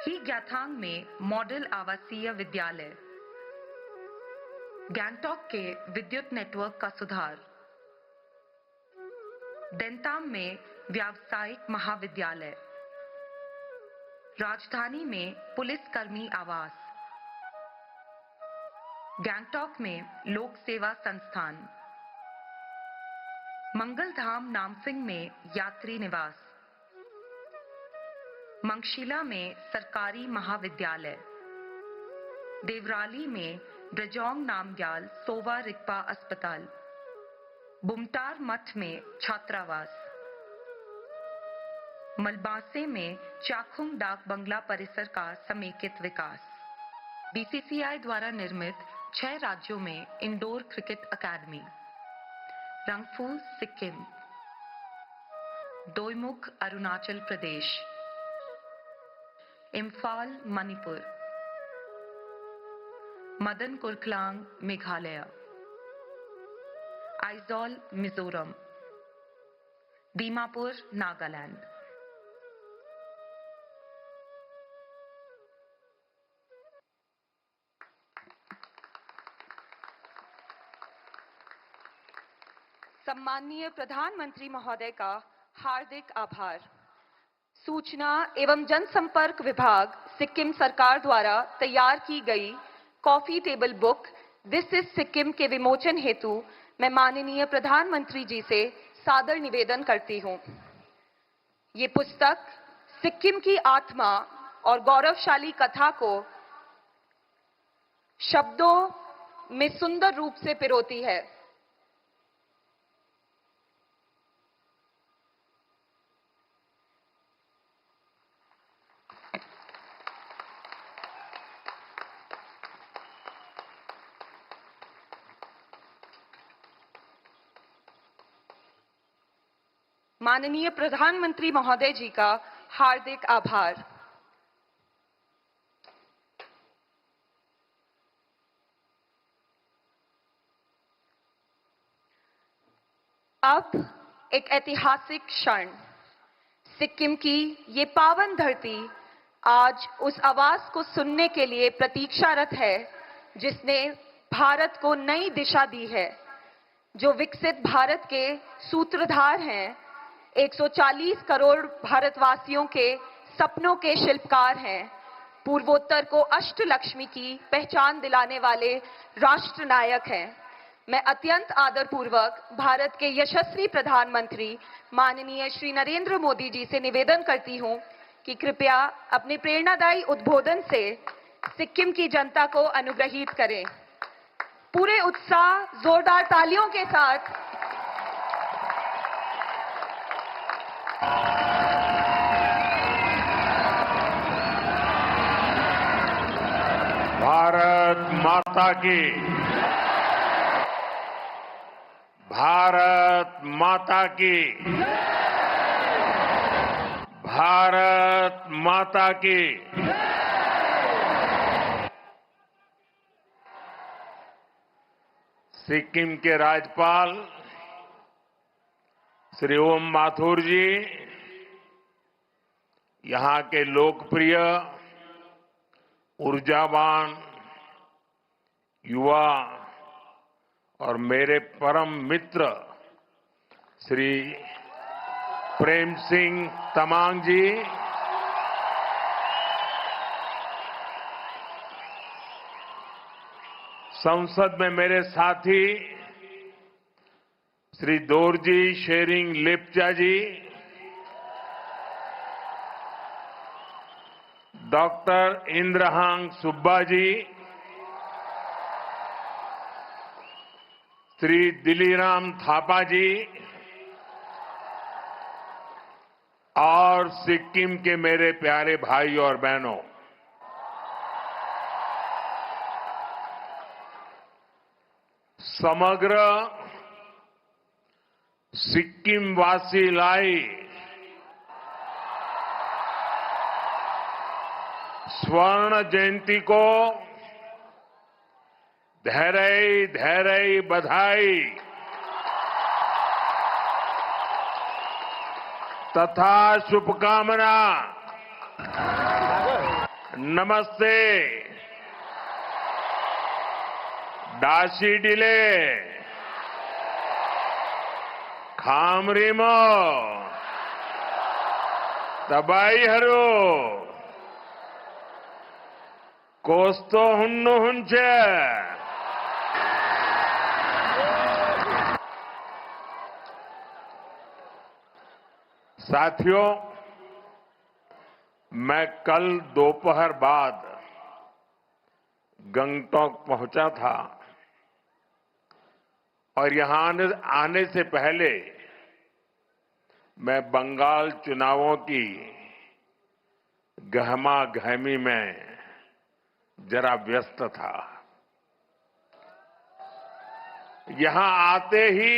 ही ग्याथांग में मॉडल आवासीय विद्यालय, गैंगटॉक के विद्युत नेटवर्क का सुधार, देंताम में व्यावसायिक महाविद्यालय, राजधानी में पुलिसकर्मी आवास, गैंगटॉक में लोक सेवा संस्थान, मंगलधाम नामसिंग में यात्री निवास, मंगशिला में सरकारी महाविद्यालय, देवराली में ब्रजोंग नामग्याल सोवा रिक्पा अस्पताल, बुमटार मठ में छात्रावास, मलबासे में चाखुंग डाक बंगला परिसर का समेकित विकास, बीसीसीआई द्वारा निर्मित 6 राज्यों में इंडोर क्रिकेट अकादमी, रंगफू सिक्किम, दोईमुख अरुणाचल प्रदेश, इम्फाल मणिपुर, मदन कुरकलांग मेघालय, आइजॉल मिजोरम, दीमापुर नागालैंड। सम्माननीय प्रधानमंत्री महोदय का हार्दिक आभार। सूचना एवं जनसंपर्क विभाग सिक्किम सरकार द्वारा तैयार की गई coffee table book this is Sikkim के विमोचन हेतु मैं माननीय प्रधानमंत्री जी से सादर निवेदन करती हूं। ये पुस्तक सिक्किम की आत्मा और गौरवशाली कथा को शब्दों में सुंदर रूप से पिरोती है। माननीय प्रधानमंत्री महोदय जी का हार्दिक आभार। अब एक ऐतिहासिक क्षण, सिक्किम की ये पावन धरती आज उस आवाज को सुनने के लिए प्रतीक्षारत है जिसने भारत को नई दिशा दी है। जो विकसित भारत के सूत्रधार हैं, 140 करोड़ भारतवासियों के सपनों के शिल्पकार हैं, पूर्वोत्तर को अष्टलक्ष्मी की पहचान दिलाने वाले राष्ट्र नायक हैं। मैं अत्यंत आदरपूर्वक भारत के यशस्वी प्रधानमंत्री माननीय श्री नरेंद्र मोदी जी से निवेदन करती हूं कि कृपया अपने प्रेरणादायी उद्बोधन से सिक्किम की जनता को अनुग्रहित करें। पूरे उत्साह, जोरदार तालियों के साथ भारत माता की, भारत माता की, भारत माता की। सिक्किम के राज्यपाल श्री ओम माथुर जी, यहाँ के लोकप्रिय, ऊर्जावान युवा और मेरे परम मित्र श्री प्रेम सिंह तमांग जी, संसद में मेरे साथी श्री दोरजी शेरिंग लेप्चा जी, डॉक्टर इंद्रहांग सुब्बा जी, श्री दिलीराम थापा जी और सिक्किम के मेरे प्यारे भाई और बहनों, समग्र सिक्किम वासी लाई स्वर्ण जयंती को धैर्य धैर्य बधाई तथा शुभकामना। नमस्ते। डाशी डिले खामरिमो तबाई हरो कोस्तो हुन्नु हुंचे। साथियों, मैं कल दोपहर बाद गंगटोक पहुंचा था और यहां आने से पहले मैं बंगाल चुनावों की गहमा गहमी में जरा व्यस्त था। यहां आते ही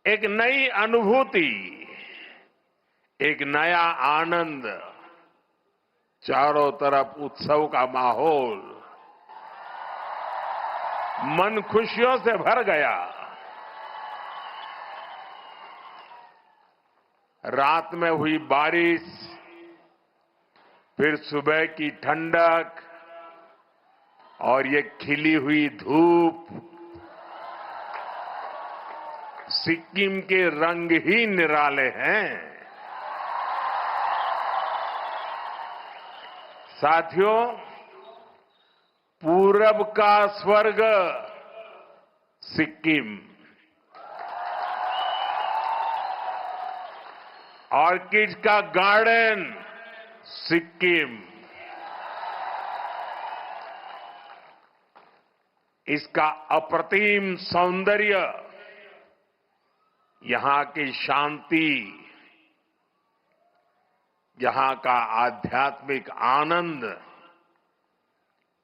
एक नई अनुभूति, एक नया आनंद, चारों तरफ उत्सव का माहौल, मन खुशियों से भर गया। रात में हुई बारिश, फिर सुबह की ठंडक और ये खिली हुई धूप, सिक्किम के रंग ही निराले हैं। साथियों, पूरब का स्वर्ग सिक्किम, ऑर्किड का गार्डन सिक्किम, इसका अप्रतिम सौंदर्य, यहां की शांति, यहां का आध्यात्मिक आनंद,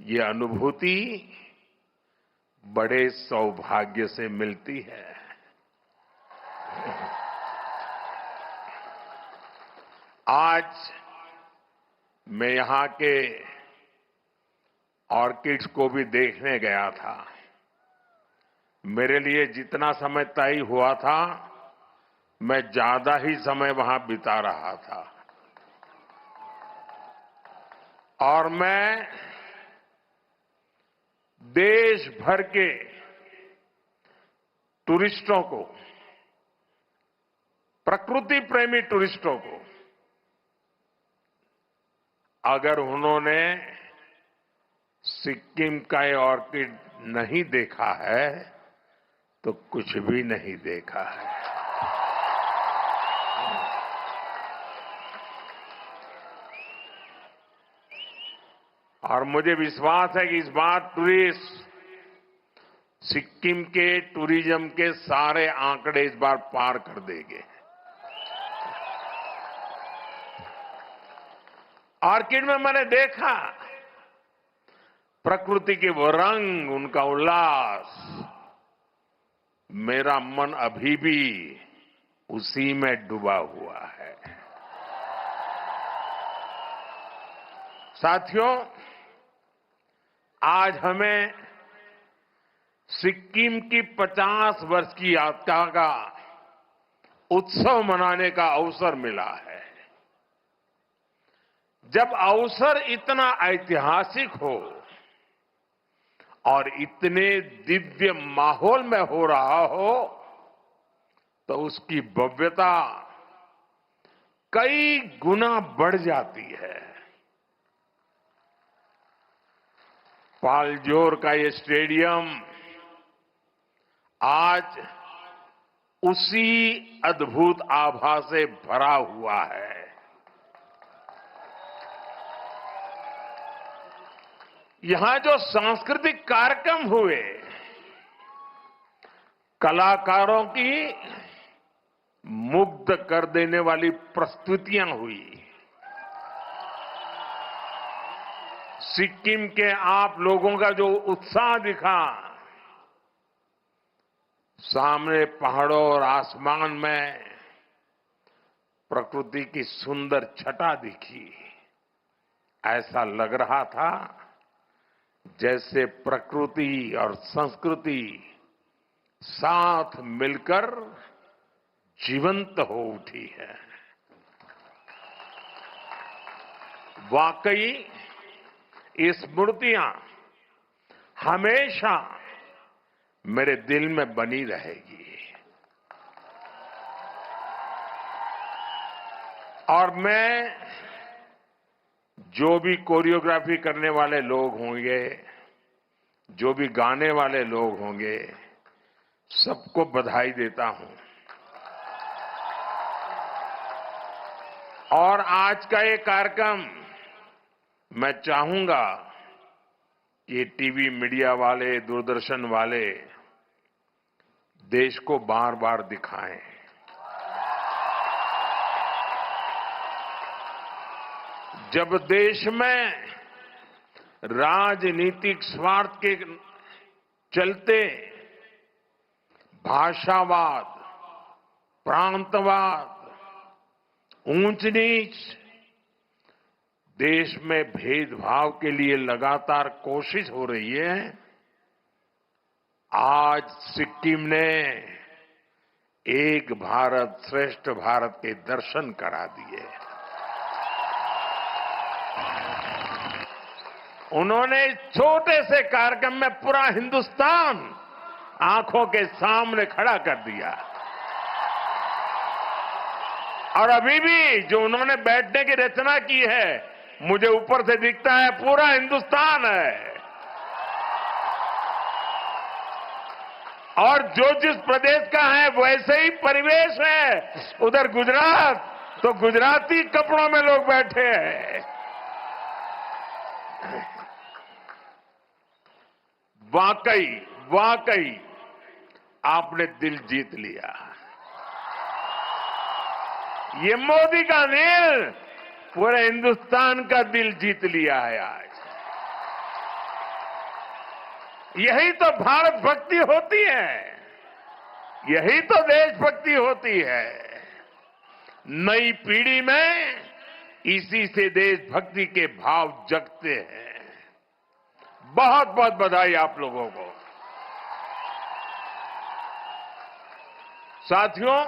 ये अनुभूति बड़े सौभाग्य से मिलती है। आज मैं यहां के ऑर्किड्स को भी देखने गया था। मेरे लिए जितना समय तय हुआ था, मैं ज्यादा ही समय वहां बिता रहा था और मैं देश भर के टूरिस्टों को, प्रकृति प्रेमी टूरिस्टों को, अगर उन्होंने सिक्किम का ये ऑर्किड नहीं देखा है तो कुछ भी नहीं देखा है। और मुझे विश्वास है कि इस बार टूरिस्ट सिक्किम के टूरिज्म के सारे आंकड़े इस बार पार कर देंगे। ऑर्किड में मैंने देखा प्रकृति के वो रंग, उनका उल्लास, मेरा मन अभी भी उसी में डूबा हुआ है। साथियों, आज हमें सिक्किम की 50 वर्ष की यात्रा का उत्सव मनाने का अवसर मिला है। जब अवसर इतना ऐतिहासिक हो और इतने दिव्य माहौल में हो रहा हो, तो उसकी भव्यता कई गुना बढ़ जाती है। पालजोर का ये स्टेडियम आज उसी अद्भुत आभा से भरा हुआ है। यहां जो सांस्कृतिक कार्यक्रम हुए, कलाकारों की मुग्ध कर देने वाली प्रस्तुतियां हुई, सिक्किम के आप लोगों का जो उत्साह दिखा, सामने पहाड़ों और आसमान में प्रकृति की सुंदर छटा दिखी, ऐसा लग रहा था जैसे प्रकृति और संस्कृति साथ मिलकर जीवंत हो उठी है। वाकई ये स्मृतियां हमेशा मेरे दिल में बनी रहेगी। और मैं जो भी कोरियोग्राफी करने वाले लोग होंगे, जो भी गाने वाले लोग होंगे, सबको बधाई देता हूं। और आज का ये कार्यक्रम मैं चाहूंगा कि टीवी मीडिया वाले, दूरदर्शन वाले देश को बार बार दिखाएं। जब देश में राजनीतिक स्वार्थ के चलते भाषावाद, प्रांतवाद, ऊंच नीच, देश में भेदभाव के लिए लगातार कोशिश हो रही है, आज सिक्किम ने एक भारत श्रेष्ठ भारत के दर्शन करा दिए। उन्होंने इस छोटे से कार्यक्रम में पूरा हिंदुस्तान आंखों के सामने खड़ा कर दिया। और अभी भी जो उन्होंने बैठने की रचना की है, मुझे ऊपर से दिखता है पूरा हिंदुस्तान है। और जो जिस प्रदेश का है वैसे ही परिवेश है। उधर गुजरात तो गुजराती कपड़ों में लोग बैठे हैं। वाकई वाकई आपने दिल जीत लिया। ये मोदी का दिल पूरे हिंदुस्तान का दिल जीत लिया है आज। यही तो भारत भक्ति होती है, यही तो देशभक्ति होती है। नई पीढ़ी में इसी से देशभक्ति के भाव जगते हैं। बहुत बहुत बधाई आप लोगों को। साथियों,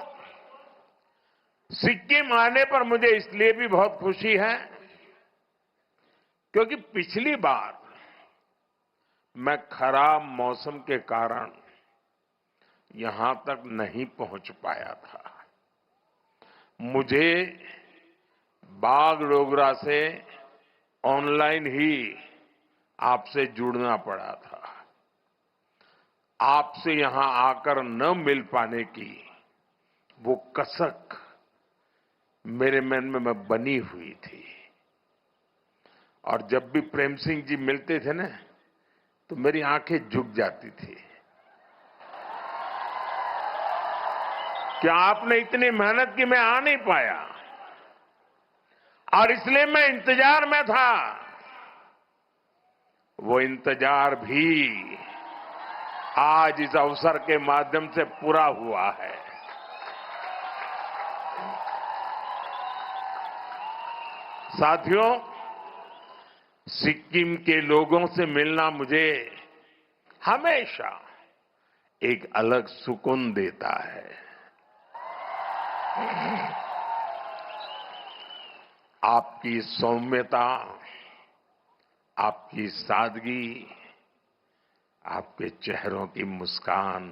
सिक्किम आने पर मुझे इसलिए भी बहुत खुशी है क्योंकि पिछली बार मैं खराब मौसम के कारण यहां तक नहीं पहुंच पाया था। मुझे बागडोगरा से ऑनलाइन ही आपसे जुड़ना पड़ा था। आपसे यहां आकर न मिल पाने की वो कसक मेरे मन में बनी हुई थी। और जब भी प्रेम सिंह जी मिलते थे ना, तो मेरी आंखें झुक जाती थी। क्या आपने इतनी मेहनत की, मैं आ नहीं पाया, और इसलिए मैं इंतजार में था। वो इंतजार भी आज इस अवसर के माध्यम से पूरा हुआ है। साथियों, सिक्किम के लोगों से मिलना मुझे हमेशा एक अलग सुकून देता है। आपकी सौम्यता, आपकी सादगी, आपके चेहरों की मुस्कान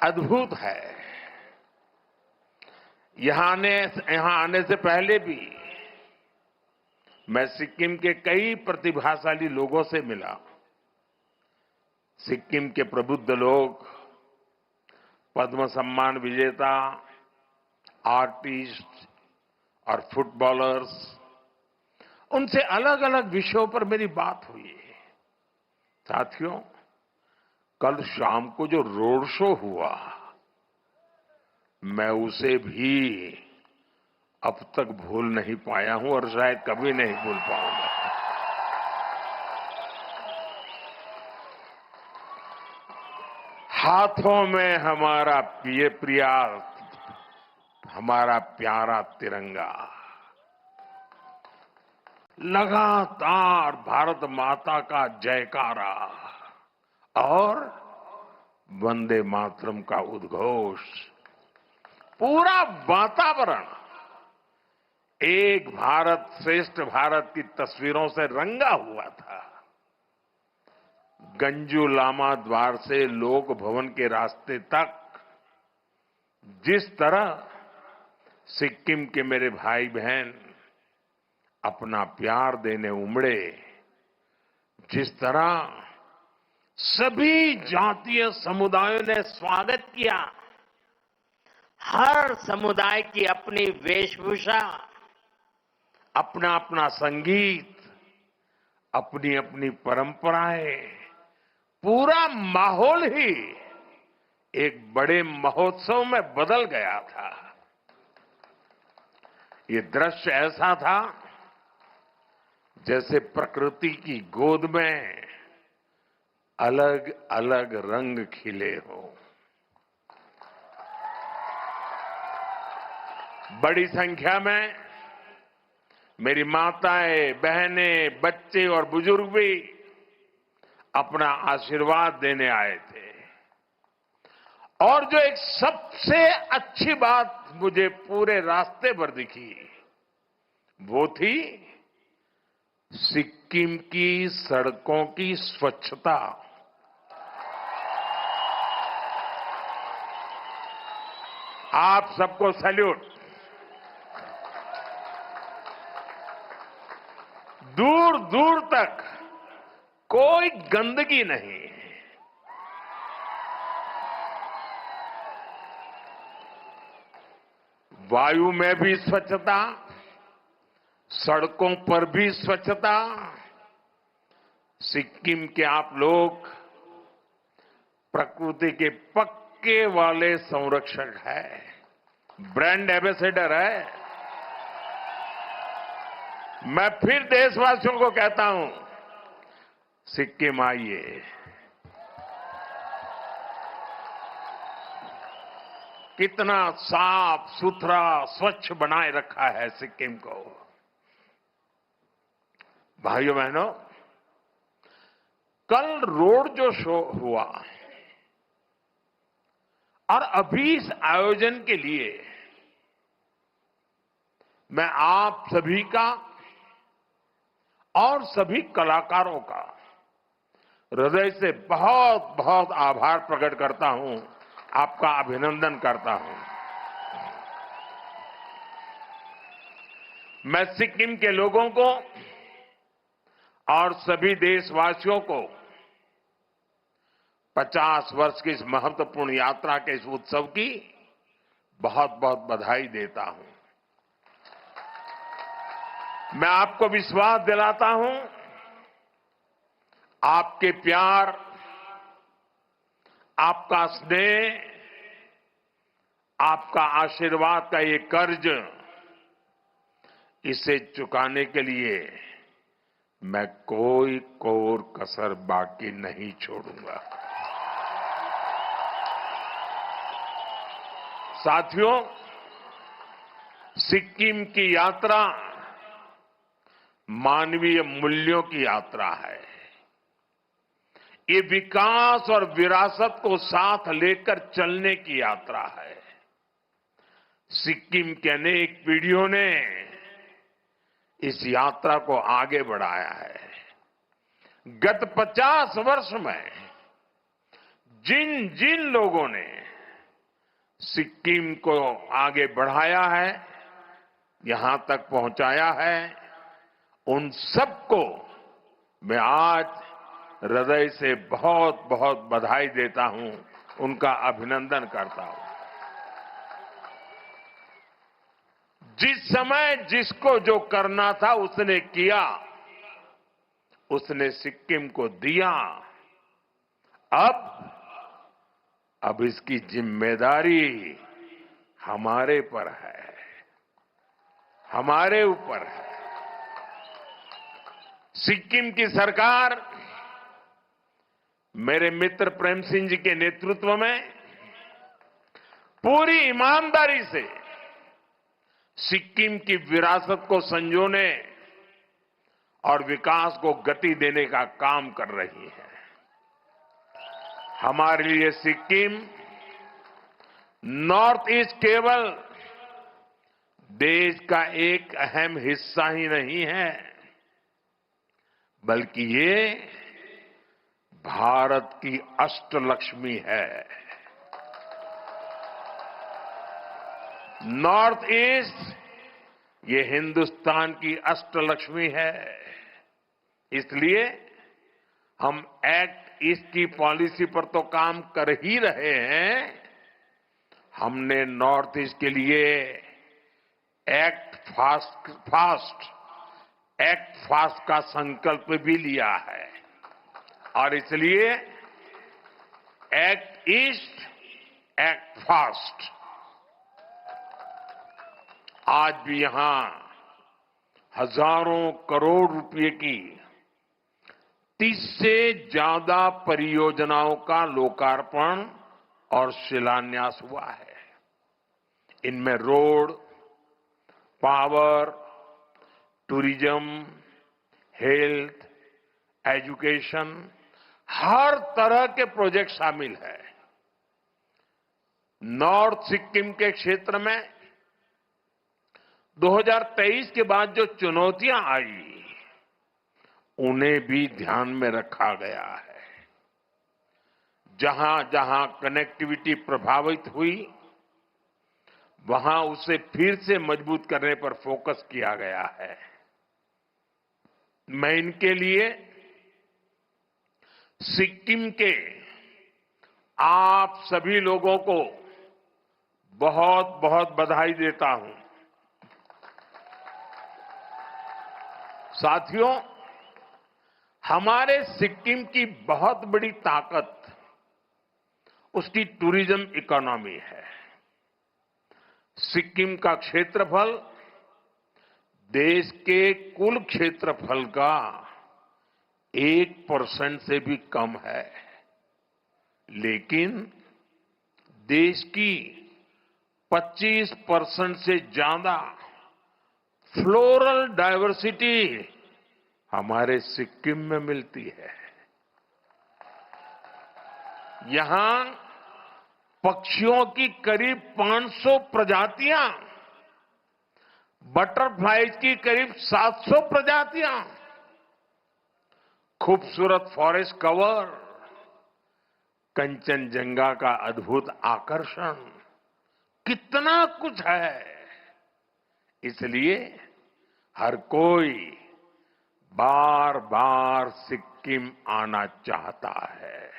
अद्भुत है। यहां आने से पहले भी मैं सिक्किम के कई प्रतिभाशाली लोगों से मिला। सिक्किम के प्रबुद्ध लोग, पद्म सम्मान विजेता, आर्टिस्ट और फुटबॉलर्स उनसे अलग अलग विषयों पर मेरी बात हुई। साथियों, कल शाम को जो रोड शो हुआ, मैं उसे भी अब तक भूल नहीं पाया हूं और शायद कभी नहीं भूल पाऊंगा। हाथों में हमारा हमारा प्यारा तिरंगा, लगातार भारत माता का जयकारा और वंदे मातरम का उद्घोष, पूरा वातावरण एक भारत श्रेष्ठ भारत की तस्वीरों से रंगा हुआ था। गंजू लामा द्वार से लोक भवन के रास्ते तक जिस तरह सिक्किम के मेरे भाई बहन अपना प्यार देने उमड़े, जिस तरह सभी जातीय समुदायों ने स्वागत किया, हर समुदाय की अपनी वेशभूषा, अपना अपना संगीत, अपनी अपनी परंपराएं, पूरा माहौल ही एक बड़े महोत्सव में बदल गया था। ये दृश्य ऐसा था जैसे प्रकृति की गोद में अलग अलग रंग खिले हो। बड़ी संख्या में मेरी माताएं, बहनें, बच्चे और बुजुर्ग भी अपना आशीर्वाद देने आए थे। और जो एक सबसे अच्छी बात मुझे पूरे रास्ते पर दिखी, वो थी सिक्किम की सड़कों की स्वच्छता। आप सबको सैल्यूट। दूर दूर तक कोई गंदगी नहीं। वायु में भी स्वच्छता, सड़कों पर भी स्वच्छता। सिक्किम के आप लोग प्रकृति के पक्के वाले संरक्षक हैं, ब्रांड एम्बेसडर है। मैं फिर देशवासियों को कहता हूं, सिक्किम आइए। कितना साफ सुथरा स्वच्छ बनाए रखा है सिक्किम को। भाइयों बहनों, कल रोड जो शो हुआ और अभी इस आयोजन के लिए मैं आप सभी का और सभी कलाकारों का हृदय से बहुत बहुत आभार प्रकट करता हूं, आपका अभिनंदन करता हूं। मैं सिक्किम के लोगों को और सभी देशवासियों को 50 वर्ष की इस महत्वपूर्ण यात्रा के इस उत्सव की बहुत बहुत बधाई देता हूं। मैं आपको विश्वास दिलाता हूं, आपके प्यार, आपका स्नेह, आपका आशीर्वाद का ये कर्ज, इसे चुकाने के लिए मैं कोई कोर कसर बाकी नहीं छोड़ूंगा। साथियों, सिक्किम की यात्रा मानवीय मूल्यों की यात्रा है। ये विकास और विरासत को साथ लेकर चलने की यात्रा है। सिक्किम के अनेक पीढ़ियों ने इस यात्रा को आगे बढ़ाया है। गत 50 वर्ष में जिन जिन लोगों ने सिक्किम को आगे बढ़ाया है, यहां तक पहुंचाया है, उन सबको मैं आज हृदय से बहुत बहुत बधाई देता हूं, उनका अभिनंदन करता हूं। जिस समय जिसको जो करना था उसने किया, उसने सिक्किम को दिया। अब इसकी जिम्मेदारी हमारे पर है, हमारे ऊपर है। सिक्किम की सरकार मेरे मित्र प्रेम सिंह जी के नेतृत्व में पूरी ईमानदारी से सिक्किम की विरासत को संजोने और विकास को गति देने का काम कर रही है। हमारे लिए सिक्किम नॉर्थ ईस्ट केवल देश का एक अहम हिस्सा ही नहीं है, बल्कि ये भारत की अष्टलक्ष्मी है। नॉर्थ ईस्ट ये हिंदुस्तान की अष्टलक्ष्मी है। इसलिए हम एक्ट ईस्ट की पॉलिसी पर तो काम कर ही रहे हैं, हमने नॉर्थ ईस्ट के लिए एक्ट फास्ट का संकल्प भी लिया है। और इसलिए एक्ट ईस्ट, एक्ट फास्ट। आज भी यहां हजारों करोड़ रुपए की 30 से ज्यादा परियोजनाओं का लोकार्पण और शिलान्यास हुआ है। इनमें road, power, tourism, health, education, हर तरह के प्रोजेक्ट शामिल है। नॉर्थ सिक्किम के क्षेत्र में 2023 के बाद जो चुनौतियां आई, उन्हें भी ध्यान में रखा गया है। जहां जहां कनेक्टिविटी प्रभावित हुई, वहां उसे फिर से मजबूत करने पर फोकस किया गया है। मैं इनके लिए सिक्किम के आप सभी लोगों को बहुत बहुत बधाई देता हूं। साथियों, हमारे सिक्किम की बहुत बड़ी ताकत उसकी टूरिज्म इकोनॉमी है। सिक्किम का क्षेत्रफल देश के कुल क्षेत्रफल का 1% से भी कम है, लेकिन देश की 25% से ज्यादा फ्लोरल डाइवर्सिटी हमारे सिक्किम में मिलती है। यहां पक्षियों की करीब 500 प्रजातियां, बटरफ्लाइज की करीब 700 प्रजातियां, खूबसूरत फॉरेस्ट कवर, कंचनजंगा का अद्भुत आकर्षण, कितना कुछ है। इसलिए हर कोई बार बार सिक्किम आना चाहता है।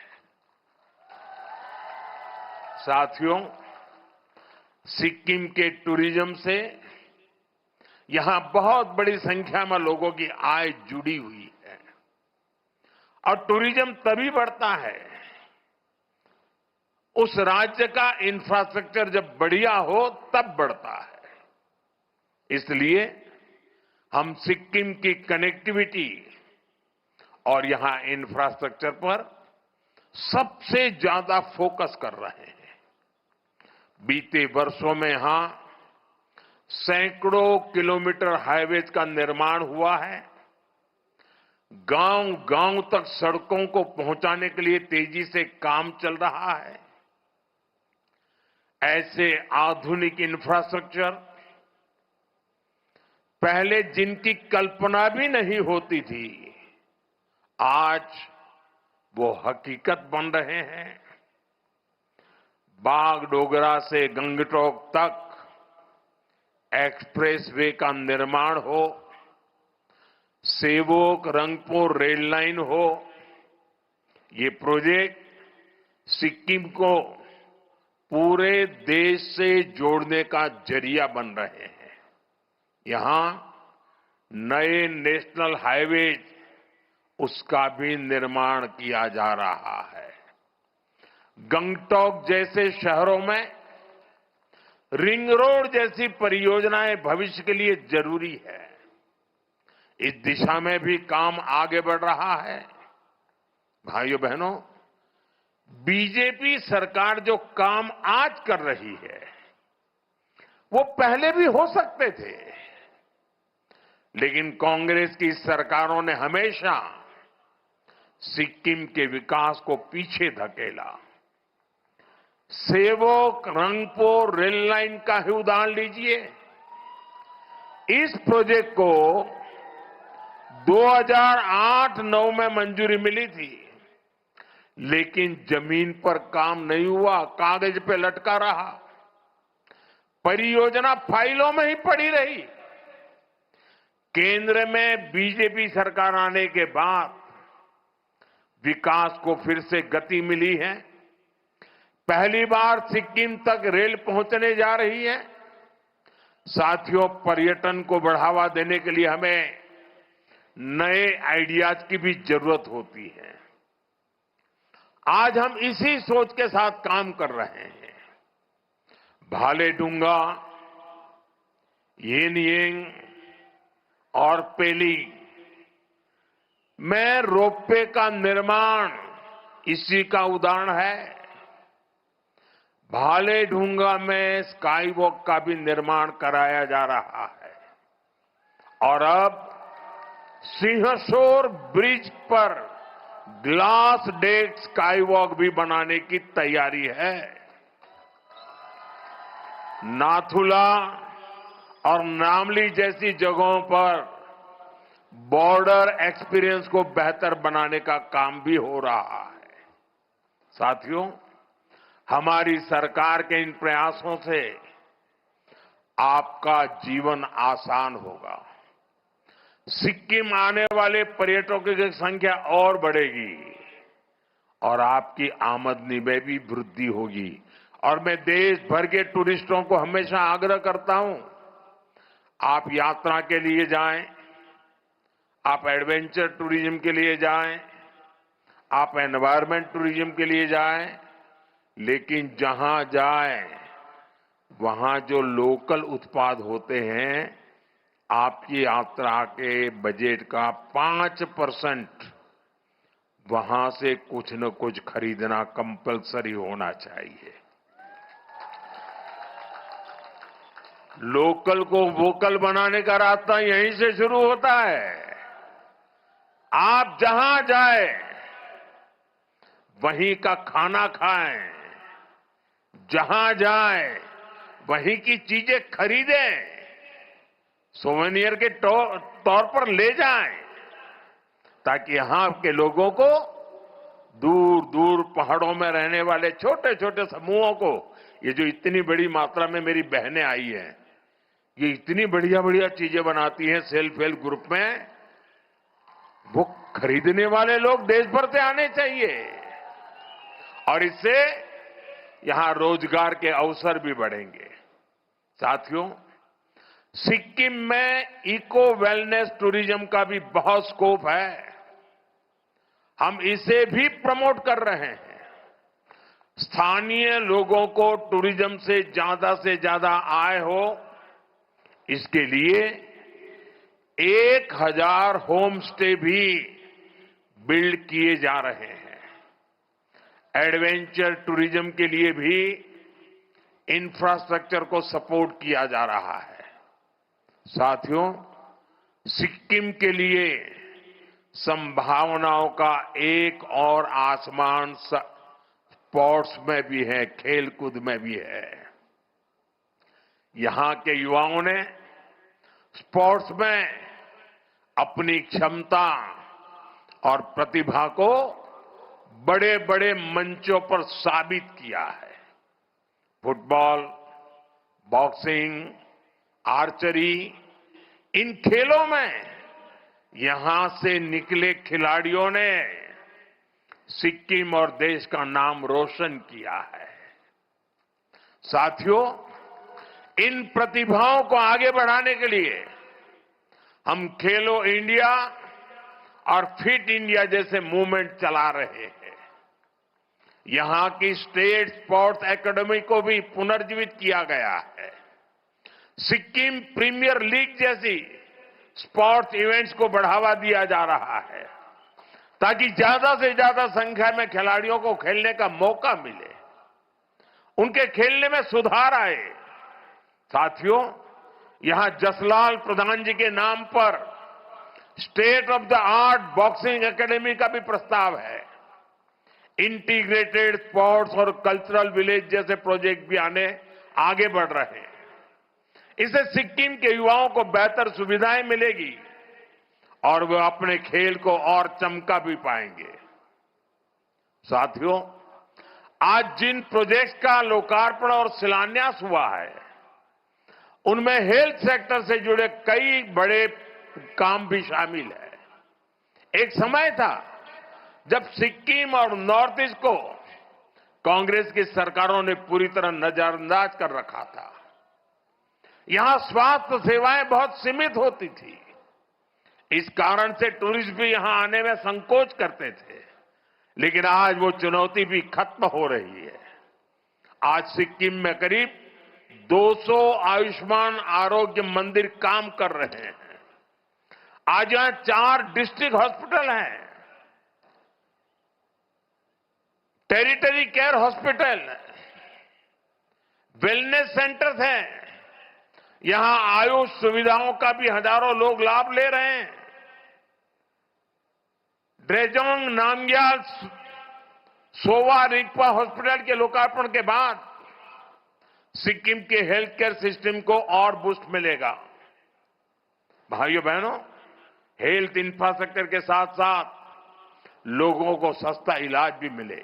साथियों, सिक्किम के टूरिज्म से यहां बहुत बड़ी संख्या में लोगों की आय जुड़ी हुई है, और टूरिज्म तभी बढ़ता है उस राज्य का इंफ्रास्ट्रक्चर जब बढ़िया हो, तब बढ़ता है। इसलिए हम सिक्किम की कनेक्टिविटी और यहां इंफ्रास्ट्रक्चर पर सबसे ज्यादा फोकस कर रहे हैं। बीते वर्षों में यहां सैकड़ों किलोमीटर हाईवेज का निर्माण हुआ है। गांव-गांव तक सड़कों को पहुंचाने के लिए तेजी से काम चल रहा है। ऐसे आधुनिक इंफ्रास्ट्रक्चर पहले जिनकी कल्पना भी नहीं होती थी, आज वो हकीकत बन रहे हैं। बागडोगरा से गंगटोक तक एक्सप्रेसवे का निर्माण हो, सेवोक रंगपुर रेल लाइन हो, ये प्रोजेक्ट सिक्किम को पूरे देश से जोड़ने का जरिया बन रहे हैं। यहां नए नेशनल हाईवेज उसका भी निर्माण किया जा रहा है। गंगटोक जैसे शहरों में रिंग रोड जैसी परियोजनाएं भविष्य के लिए जरूरी है। इस दिशा में भी काम आगे बढ़ रहा है। भाइयों बहनों, बीजेपी सरकार जो काम आज कर रही है वो पहले भी हो सकते थे, लेकिन कांग्रेस की सरकारों ने हमेशा सिक्किम के विकास को पीछे धकेला। सेवक रंगपो रेल लाइन का ही उदाहरण लीजिए। इस प्रोजेक्ट को 2008-9 में मंजूरी मिली थी, लेकिन जमीन पर काम नहीं हुआ, कागज पे लटका रहा, परियोजना फाइलों में ही पड़ी रही। केंद्र में बीजेपी सरकार आने के बाद विकास को फिर से गति मिली है। पहली बार सिक्किम तक रेल पहुंचने जा रही है। साथियों, पर्यटन को बढ़ावा देने के लिए हमें नए आइडियाज की भी जरूरत होती है। आज हम इसी सोच के साथ काम कर रहे हैं। भालेडुंगा, येनयेंग और पेली में रोपवे का निर्माण इसी का उदाहरण है। भालेडुंगा में स्काई वॉक का भी निर्माण कराया जा रहा है और अब सिंहशोर ब्रिज पर ग्लास डेक स्काई वॉक भी बनाने की तैयारी है। नाथुला और नामली जैसी जगहों पर बॉर्डर एक्सपीरियंस को बेहतर बनाने का काम भी हो रहा है। साथियों, हमारी सरकार के इन प्रयासों से आपका जीवन आसान होगा। सिक्किम आने वाले पर्यटकों की संख्या और बढ़ेगी और आपकी आमदनी में भी वृद्धि होगी। और मैं देश भर के टूरिस्टों को हमेशा आग्रह करता हूं, आप यात्रा के लिए जाएं, आप एडवेंचर टूरिज्म के लिए जाएं, आप एनवायरमेंट टूरिज्म के लिए जाएं, लेकिन जहां जाएं वहां जो लोकल उत्पाद होते हैं, आपकी यात्रा के बजट का 5% वहां से कुछ न कुछ खरीदना कंपलसरी होना चाहिए। लोकल को वोकल बनाने का रास्ता यहीं से शुरू होता है। आप जहां जाए वहीं का खाना खाएं, जहां जाए वहीं की चीजें खरीदें, सोवेनियर के तौर पर ले जाएं, ताकि यहां के लोगों को, दूर दूर पहाड़ों में रहने वाले छोटे छोटे समूहों को, ये जो इतनी बड़ी मात्रा में मेरी बहनें आई हैं, ये इतनी बढ़िया बढ़िया चीजें बनाती हैं सेल्फ हेल्प ग्रुप में, वो खरीदने वाले लोग देश भर से आने चाहिए और इससे यहां रोजगार के अवसर भी बढ़ेंगे। साथियों, सिक्किम में इको वेलनेस टूरिज्म का भी बहुत स्कोप है। हम इसे भी प्रमोट कर रहे हैं। स्थानीय लोगों को टूरिज्म से ज्यादा आय हो, इसके लिए 1000 होम स्टे भी बिल्ड किए जा रहे हैं। एडवेंचर टूरिज्म के लिए भी इंफ्रास्ट्रक्चर को सपोर्ट किया जा रहा है। साथियों, सिक्किम के लिए संभावनाओं का एक और आसमान स्पोर्ट्स में भी है, खेलकूद में भी है। यहां के युवाओं ने स्पोर्ट्स में अपनी क्षमता और प्रतिभा को बड़े बड़े मंचों पर साबित किया है। फुटबॉल, बॉक्सिंग, आर्चरी, इन खेलों में यहां से निकले खिलाड़ियों ने सिक्किम और देश का नाम रोशन किया है। साथियों, इन प्रतिभाओं को आगे बढ़ाने के लिए हम खेलो इंडिया और फिट इंडिया जैसे मूवमेंट चला रहे हैं। यहां की स्टेट स्पोर्ट्स एकेडमी को भी पुनर्जीवित किया गया है। सिक्किम प्रीमियर लीग जैसी स्पोर्ट्स इवेंट्स को बढ़ावा दिया जा रहा है ताकि ज्यादा से ज्यादा संख्या में खिलाड़ियों को खेलने का मौका मिले, उनके खेलने में सुधार आए। साथियों, यहां जसलाल प्रधान जी के नाम पर state of the art boxing academy का भी प्रस्ताव है। इंटीग्रेटेड स्पोर्ट्स और कल्चरल विलेज जैसे प्रोजेक्ट भी आगे बढ़ रहे हैं। इससे सिक्किम के युवाओं को बेहतर सुविधाएं मिलेगी और वे अपने खेल को और चमका भी पाएंगे। साथियों, आज जिन प्रोजेक्ट्स का लोकार्पण और शिलान्यास हुआ है, उनमें हेल्थ सेक्टर से जुड़े कई बड़े काम भी शामिल है। एक समय था जब सिक्किम और नॉर्थ ईस्ट को कांग्रेस की सरकारों ने पूरी तरह नजरअंदाज कर रखा था। यहां स्वास्थ्य सेवाएं बहुत सीमित होती थी। इस कारण से टूरिस्ट भी यहां आने में संकोच करते थे, लेकिन आज वो चुनौती भी खत्म हो रही है। आज सिक्किम में करीब 200 आयुष्मान आरोग्य मंदिर काम कर रहे हैं। आज यहां 4 डिस्ट्रिक्ट हॉस्पिटल हैं, territory care hospital, wellness centres हैं। यहां आयुष सुविधाओं का भी हजारों लोग लाभ ले रहे हैं। ड्रेजोंग नामग्याल सोवा रिगपा हॉस्पिटल के लोकार्पण के बाद सिक्किम के हेल्थ केयर सिस्टम को और बूस्ट मिलेगा। भाइयों बहनों, हेल्थ इंफ्रास्ट्रक्चर के साथ साथ लोगों को सस्ता इलाज भी मिले,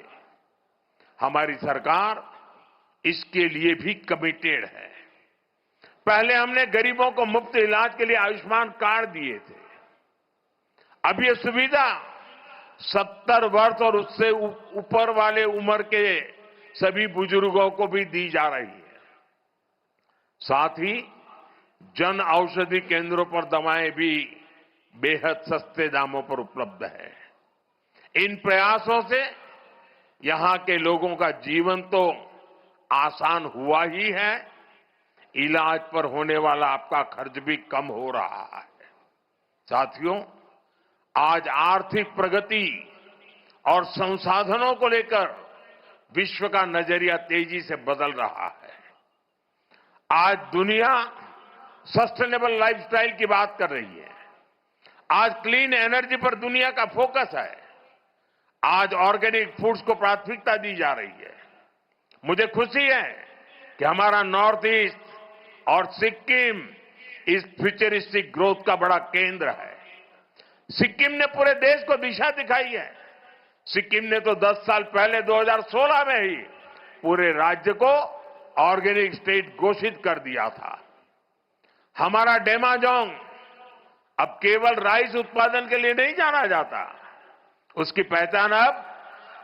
हमारी सरकार इसके लिए भी कमिटेड है। पहले हमने गरीबों को मुफ्त इलाज के लिए आयुष्मान कार्ड दिए थे। अब ये सुविधा 70 वर्ष और उससे ऊपर वाले उम्र के सभी बुजुर्गों को भी दी जा रही है। साथ ही जन औषधि केंद्रों पर दवाएं भी बेहद सस्ते दामों पर उपलब्ध है। इन प्रयासों से यहां के लोगों का जीवन तो आसान हुआ ही है, इलाज पर होने वाला आपका खर्च भी कम हो रहा है। साथियों, आज आर्थिक प्रगति और संसाधनों को लेकर विश्व का नजरिया तेजी से बदल रहा है। आज दुनिया सस्टेनेबल लाइफस्टाइल की बात कर रही है। आज क्लीन एनर्जी पर दुनिया का फोकस है। आज ऑर्गेनिक फूड्स को प्राथमिकता दी जा रही है। मुझे खुशी है कि हमारा नॉर्थ ईस्ट और सिक्किम इस फ्यूचरिस्टिक ग्रोथ का बड़ा केंद्र है। सिक्किम ने पूरे देश को दिशा दिखाई है। सिक्किम ने तो 10 साल पहले 2016 में ही पूरे राज्य को ऑर्गेनिक स्टेट घोषित कर दिया था। हमारा डेमाजोंग अब केवल राइस उत्पादन के लिए नहीं जाना जाता, उसकी पहचान अब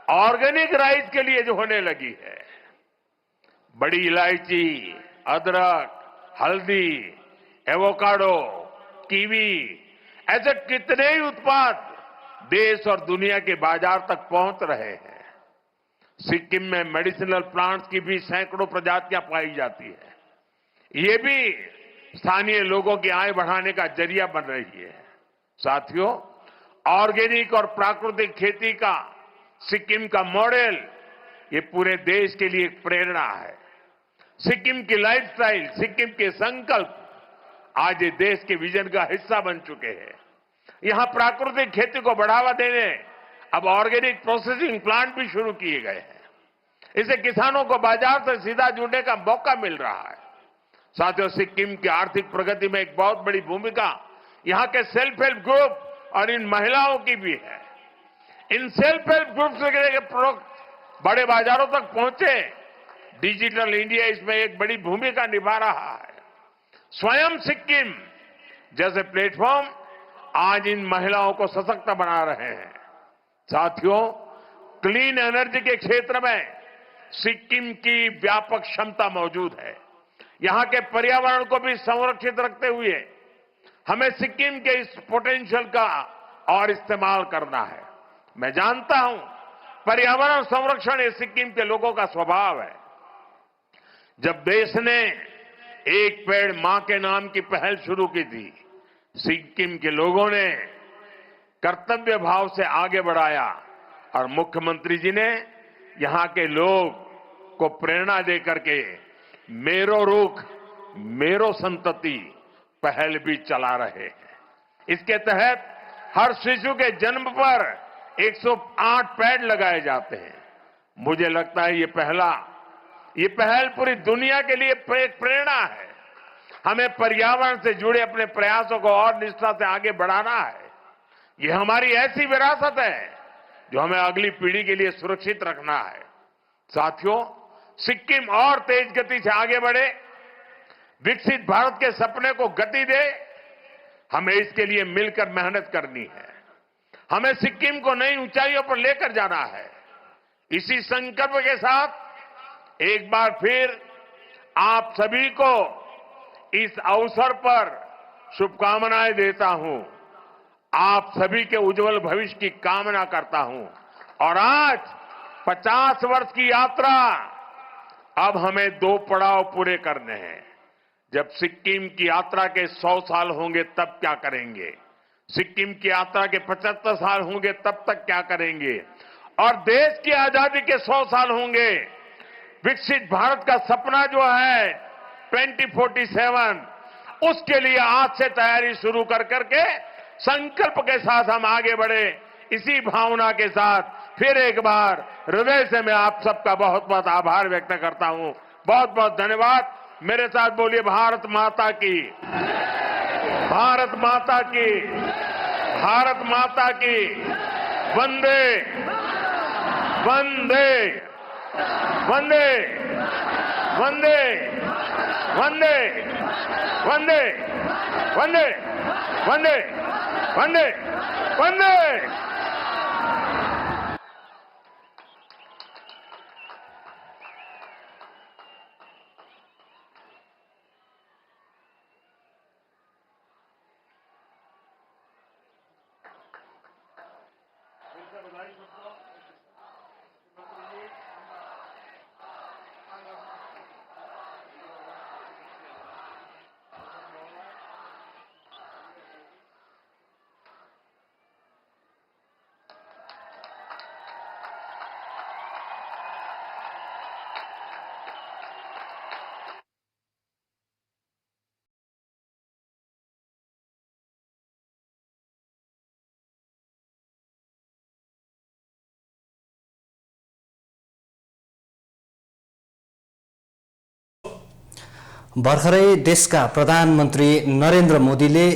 ऑर्गेनिक राइस के लिए जो होने लगी है। बड़ी इलायची, अदरक, हल्दी, एवोकाडो, कीवी, ऐसे कितने ही उत्पाद देश और दुनिया के बाजार तक पहुंच रहे हैं। सिक्किम में मेडिसिनल प्लांट्स की भी सैकड़ों प्रजातियां पाई जाती है। ये भी स्थानीय लोगों की आय बढ़ाने का जरिया बन रही है। साथियों, ऑर्गेनिक और प्राकृतिक खेती का सिक्किम का मॉडल ये पूरे देश के लिए एक प्रेरणा है। सिक्किम की लाइफस्टाइल, सिक्किम के संकल्प आज ये देश के विजन का हिस्सा बन चुके हैं। यहां प्राकृतिक खेती को बढ़ावा देने अब ऑर्गेनिक प्रोसेसिंग प्लांट भी शुरू किए गए हैं। इससे किसानों को बाजार से सीधा जुड़ने का मौका मिल रहा है। साथियों, सिक्किम की आर्थिक प्रगति में एक बहुत बड़ी भूमिका यहां के सेल्फ हेल्प ग्रुप और इन महिलाओं की भी है। इन सेल्फ हेल्प ग्रुप से प्रोडक्ट बड़े बाजारों तक पहुंचे, डिजिटल इंडिया इसमें एक बड़ी भूमिका निभा रहा है। स्वयं सिक्किम जैसे प्लेटफॉर्म आज इन महिलाओं को सशक्त बना रहे हैं। साथियों, क्लीन एनर्जी के क्षेत्र में सिक्किम की व्यापक क्षमता मौजूद है। यहां के पर्यावरण को भी संरक्षित रखते हुए हमें सिक्किम के इस पोटेंशियल का और इस्तेमाल करना है। मैं जानता हूं पर्यावरण संरक्षण ये सिक्किम के लोगों का स्वभाव है। जब देश ने एक पेड़ मां के नाम की पहल शुरू की थी, सिक्किम के लोगों ने कर्तव्य भाव से आगे बढ़ाया और मुख्यमंत्री जी ने यहां के लोग को प्रेरणा देकर के मेरो रुख मेरो संतति पहल भी चला रहे हैं। इसके तहत हर शिशु के जन्म पर 108 पेड़ लगाए जाते हैं। मुझे लगता है ये पहल पूरी दुनिया के लिए एक प्रेरणा है। हमें पर्यावरण से जुड़े अपने प्रयासों को और निष्ठा से आगे बढ़ाना है। ये हमारी ऐसी विरासत है जो हमें अगली पीढ़ी के लिए सुरक्षित रखना है। साथियों, सिक्किम और तेज गति से आगे बढ़े, विकसित भारत के सपने को गति दे, हमें इसके लिए मिलकर मेहनत करनी है। हमें सिक्किम को नई ऊंचाइयों पर लेकर जाना है। इसी संकल्प के साथ एक बार फिर आप सभी को इस अवसर पर शुभकामनाएं देता हूं। आप सभी के उज्जवल भविष्य की कामना करता हूं। और आज 50 वर्ष की यात्रा, अब हमें 2 पड़ाव पूरे करने हैं। जब सिक्किम की यात्रा के 100 साल होंगे तब क्या करेंगे, सिक्किम की यात्रा के 75 साल होंगे तब तक क्या करेंगे, और देश की आजादी के 100 साल होंगे। विकसित भारत का सपना जो है 2047, उसके लिए आज से तैयारी शुरू कर करके संकल्प के साथ हम आगे बढ़े। इसी भावना के साथ फिर एक बार हृदय से मैं आप सबका बहुत बहुत आभार व्यक्त करता हूं। बहुत बहुत धन्यवाद। मेरे साथ बोलिए भारत माता की, भारत माता की, भारत माता की। वंदे वंदे वंदे वंदे वंदे वंदे वंदे वंदे वंदे वंदे। भर्खरै देशका प्रधानमन्त्री नरेन्द्र मोदीले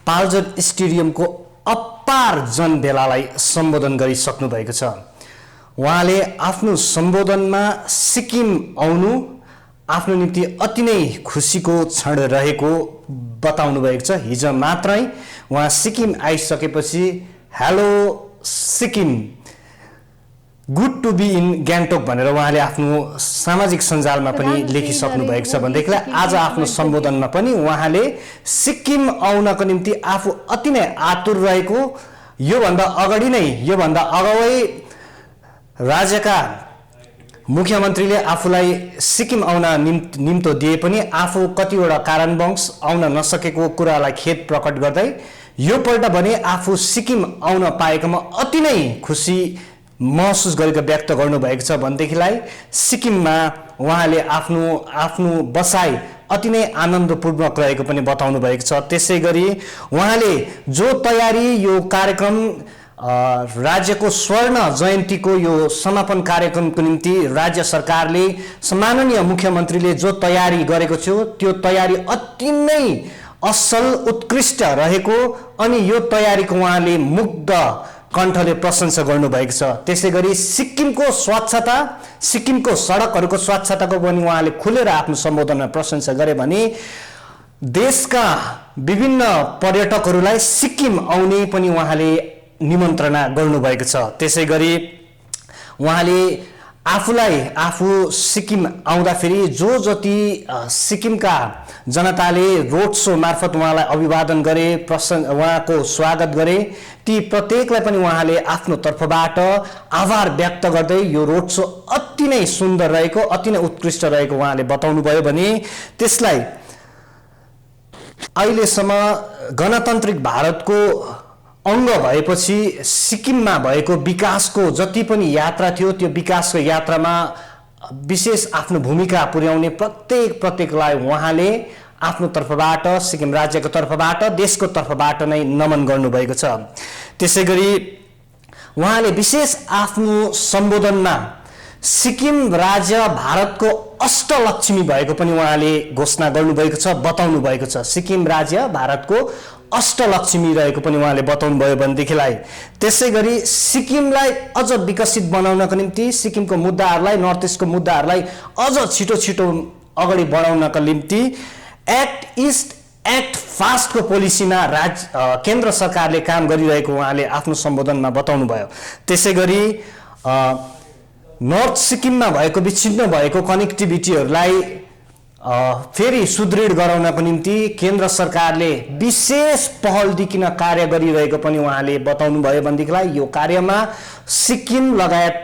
पाल्जर स्टेडियमको अपार जनभेलालाई सम्बोधन गरिसक्नु भएको छ। उहाँले आफ्नो सम्बोधनमा सिक्किम आउनु आफ्नो निम्ति अति नै खुसीको क्षण रहेको बताउनु भएको छ। हिजो मात्रै उहाँ सिक्किम आइसकेपछि hello Sikkim, good to be in Gangtok भनेर उहाँले आफ्नो सामाजिक सञ्जालमा पनि लेखिसक्नु भएको छ। भनेदेखिलाई आज आफ्नो सम्बोधनमा पनि उहाँले सिक्किम आउनको निम्ति आफू अति नै आतुर रहेको, योभन्दा अगाडि नै योभन्दा अगावै राज्यका मुख्यमन्त्रीले आफूलाई सिक्किम आउन निम्तो दिए पनि आफू कतिवटा कारणवश आउन नसकेको कुरालाई खेद प्रकट गर्दै योपल्ट भने आफू सिक्किम आउन पाएकोमा अति नै खुसी महसुस गरेको व्यक्त गर्नुभएको छ। भनेदेखिलाई सिक्किममा उहाँले आफ्नो बसाई अति नै आनन्दपूर्वक रहेको पनि बताउनु भएको छ। त्यसै गरी उहाँले जो तयारी यो कार्यक्रम राज्यको स्वर्ण जयन्तीको यो समापन कार्यक्रमको निम्ति राज्य सरकारले सम्माननीय मुख्यमन्त्रीले जो तयारी गरेको थियो त्यो तयारी अति नै असल उत्कृष्ट रहेको अनि यो तयारीको उहाँले मुग्ध कण्ठले प्रशंसा गर्नुभएको छ। त्यसै गरी सिक्किमको स्वच्छता, सिक्किमको सडकहरूको स्वच्छताको पनि उहाँले खुलेर आफ्नो सम्बोधनमा प्रशंसा गरे भने देशका विभिन्न पर्यटकहरूलाई सिक्किम आउने पनि उहाँले निमन्त्रणा गर्नुभएको छ। त्यसै गरी उहाँले आफूलाई आफू सिक्किम आउँदाखेरि जो जति सिक्किमका जनताले रोड शो मार्फत उहाँलाई अभिवादन गरे, उहाँको स्वागत गरे, ती प्रत्येकलाई पनि उहाँले आफ्नो तर्फबाट आभार व्यक्त गर्दै यो रोड शो अति नै सुन्दर रहेको, अति नै उत्कृष्ट रहेको उहाँले बताउनु भयो भने त्यसलाई अहिलेसम्म गणतान्त्रिक भारतको अंग भएपछि सिक्किममा भएको विकासको जति पनि यात्रा थियो त्यो विकासको यात्रामा विशेष आफ्नो भूमिका पुर्याउने प्रत्येकलाई उहाँले आफ्नो तर्फबाट, सिक्किम राज्यको तर्फबाट, देशको तर्फबाट नै नमन गर्नुभएको छ। त्यसैगरी उहाँले विशेष आफ्नो सम्बोधनमा सिक्किम राज्य भारतको अष्टलक्ष्मी भएको पनि उहाँले घोषणा गर्नुभएको छ, बताउनु भएको छ। सिक्किम राज्य भारतको अष्टलक्ष्मी रहेको पनि उहाँले बताउनु भयो भनेदेखिलाई त्यसैगरी सिक्किमलाई अझ विकसित बनाउनको निम्ति, सिक्किमको मुद्दाहरूलाई, नर्थ इस्टको मुद्दाहरूलाई अझ छिटो अगाडि बढाउनका निम्ति एक्ट इस्ट एक्ट फास्टको पोलिसीमा केन्द्र सरकारले काम गरिरहेको उहाँले आफ्नो सम्बोधनमा बताउनु भयो। त्यसैगरी नर्थ सिक्किममा भएको विच्छिन्न भएको कनेक्टिभिटीहरूलाई फेरि सुदृढ गराउनको निम्ति केन्द्र सरकारले विशेष पहल दिकिन कार्य गरिरहेको पनि उहाँले बताउनु भयो भनेदेखिलाई यो कार्यमा सिक्किम लगायत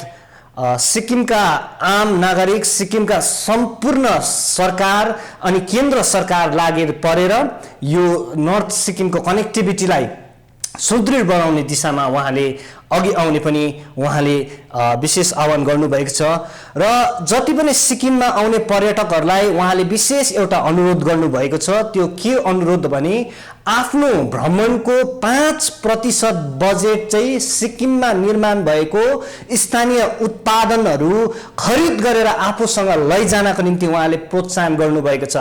सिक्किमका आम नागरिक, सिक्किमका सम्पूर्ण सरकार अनि केन्द्र सरकार लागेर परेर यो नर्थ सिक्किमको कनेक्टिभिटीलाई सुदृढ बनाउने दिशामा उहाँले अघि आउने पनि उहाँले विशेष आह्वान गर्नुभएको छ। र जति पनि सिक्किममा आउने पर्यटकहरूलाई उहाँले विशेष एउटा अनुरोध गर्नुभएको छ। त्यो के अनुरोध भने आफ्नो भ्रमणको 5% बजेट चाहिँ सिक्किममा निर्माण भएको स्थानीय उत्पादनहरू खरिद गरेर आफूसँग लैजानको निम्ति उहाँले प्रोत्साहन गर्नुभएको छ।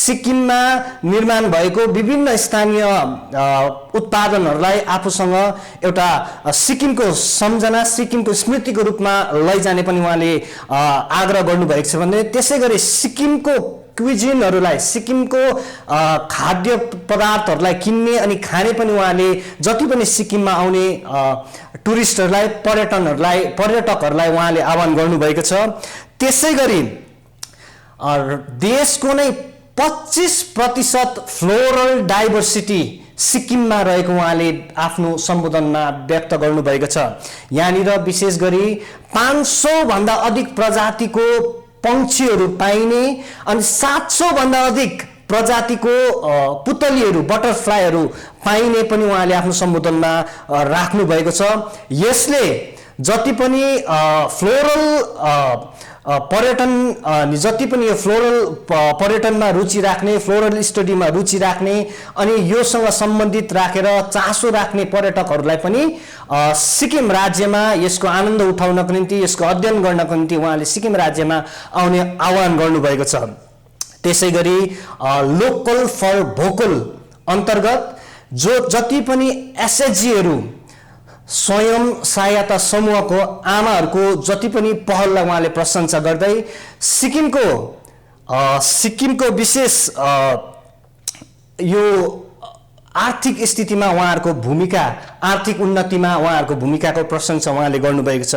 सिक्किममा निर्माण भएको विभिन्न स्थानीय उत्पादनहरूलाई आफूसँग एउटा सिक्किमको सम्झना, सिक्किमको स्मृतिको रूपमा लैजाने पनि उहाँले आग्रह गर्नुभएको छ भने त्यसैगरी सिक्किमको क्विजिनहरूलाई, सिक्किमको खाद्य पदार्थहरूलाई किन्ने अनि खाने पनि उहाँले जति पनि सिक्किममा आउने टुरिस्टहरूलाई, पर्यटकहरूलाई उहाँले आह्वान गर्नुभएको छ। त्यसैगरी देशको नै 25% फ्लोरल डाइभर्सिटी सिक्किममा रहेको उहाँले आफ्नो सम्बोधनमा व्यक्त गर्नुभएको छ। यहाँनिर विशेष गरी 500 भन्दा अधिक प्रजातिको पंक्षीहरू पाइने अनि 700 भन्दा अधिक प्रजातिको पुतलीहरू, बटरफ्लाईहरू पाइने पनि उहाँले आफ्नो सम्बोधनमा राख्नु भएको छ। यसले जति पनि फ्लोरल पर्यटन, जति पनि यो फ्लोरल पर्यटनमा रुचि राख्ने, फ्लोरल स्टडीमा रुचि राख्ने अनि योसँग सम्बन्धित राखेर चासो राख्ने पर्यटकहरूलाई पनि सिक्किम राज्यमा यसको आनन्द उठाउनको निम्ति, यसको अध्ययन गर्नको निम्ति उहाँले सिक्किम राज्यमा आउने आह्वान गर्नुभएको छ। त्यसैगरी लोकल फर भोकल अन्तर्गत जति पनि एसएचजीहरू, स्वयं सहायता समूहको आमाहरूको जति पनि पहललाई उहाँले प्रशंसा गर्दै सिक्किमको विशेष यो आर्थिक स्थितिमा उहाँहरूको भूमिका, आर्थिक उन्नतिमा उहाँहरूको भूमिकाको प्रशंसा उहाँले गर्नुभएको छ।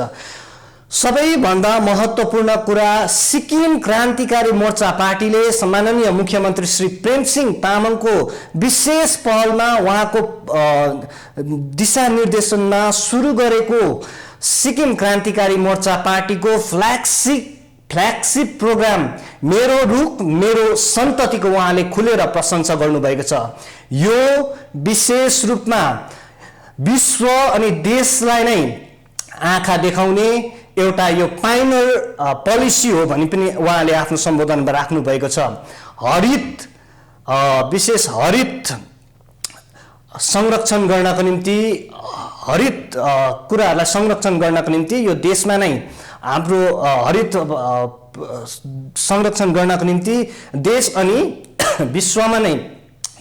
सबैभन्दा महत्त्वपूर्ण कुरा, सिक्किम क्रान्तिकारी मोर्चा पार्टीले सम्माननीय मुख्यमन्त्री श्री प्रेमसिंह तामाङको विशेष पहलमा, उहाँको दिशानिर्देशनमा सुरु गरेको सिक्किम क्रान्तिकारी मोर्चा पार्टीको फ्ल्यागशिप प्रोग्राम मेरो रुख मेरो सन्ततिको उहाँले खुलेर प्रशंसा गर्नुभएको छ। यो विशेष रूपमा विश्व अनि देशलाई नै आँखा देखाउने एउटा यो पाइनर पोलिसी हो भनी पनि उहाँले आफ्नो सम्बोधनमा राख्नु भएको छ। विशेष हरित संरक्षण गर्नको निम्ति, हरित कुराहरूलाई संरक्षण गर्नको निम्ति यो देशमा नै हाम्रो हरित संरक्षण गर्नको निम्ति देश अनि विश्वमा नै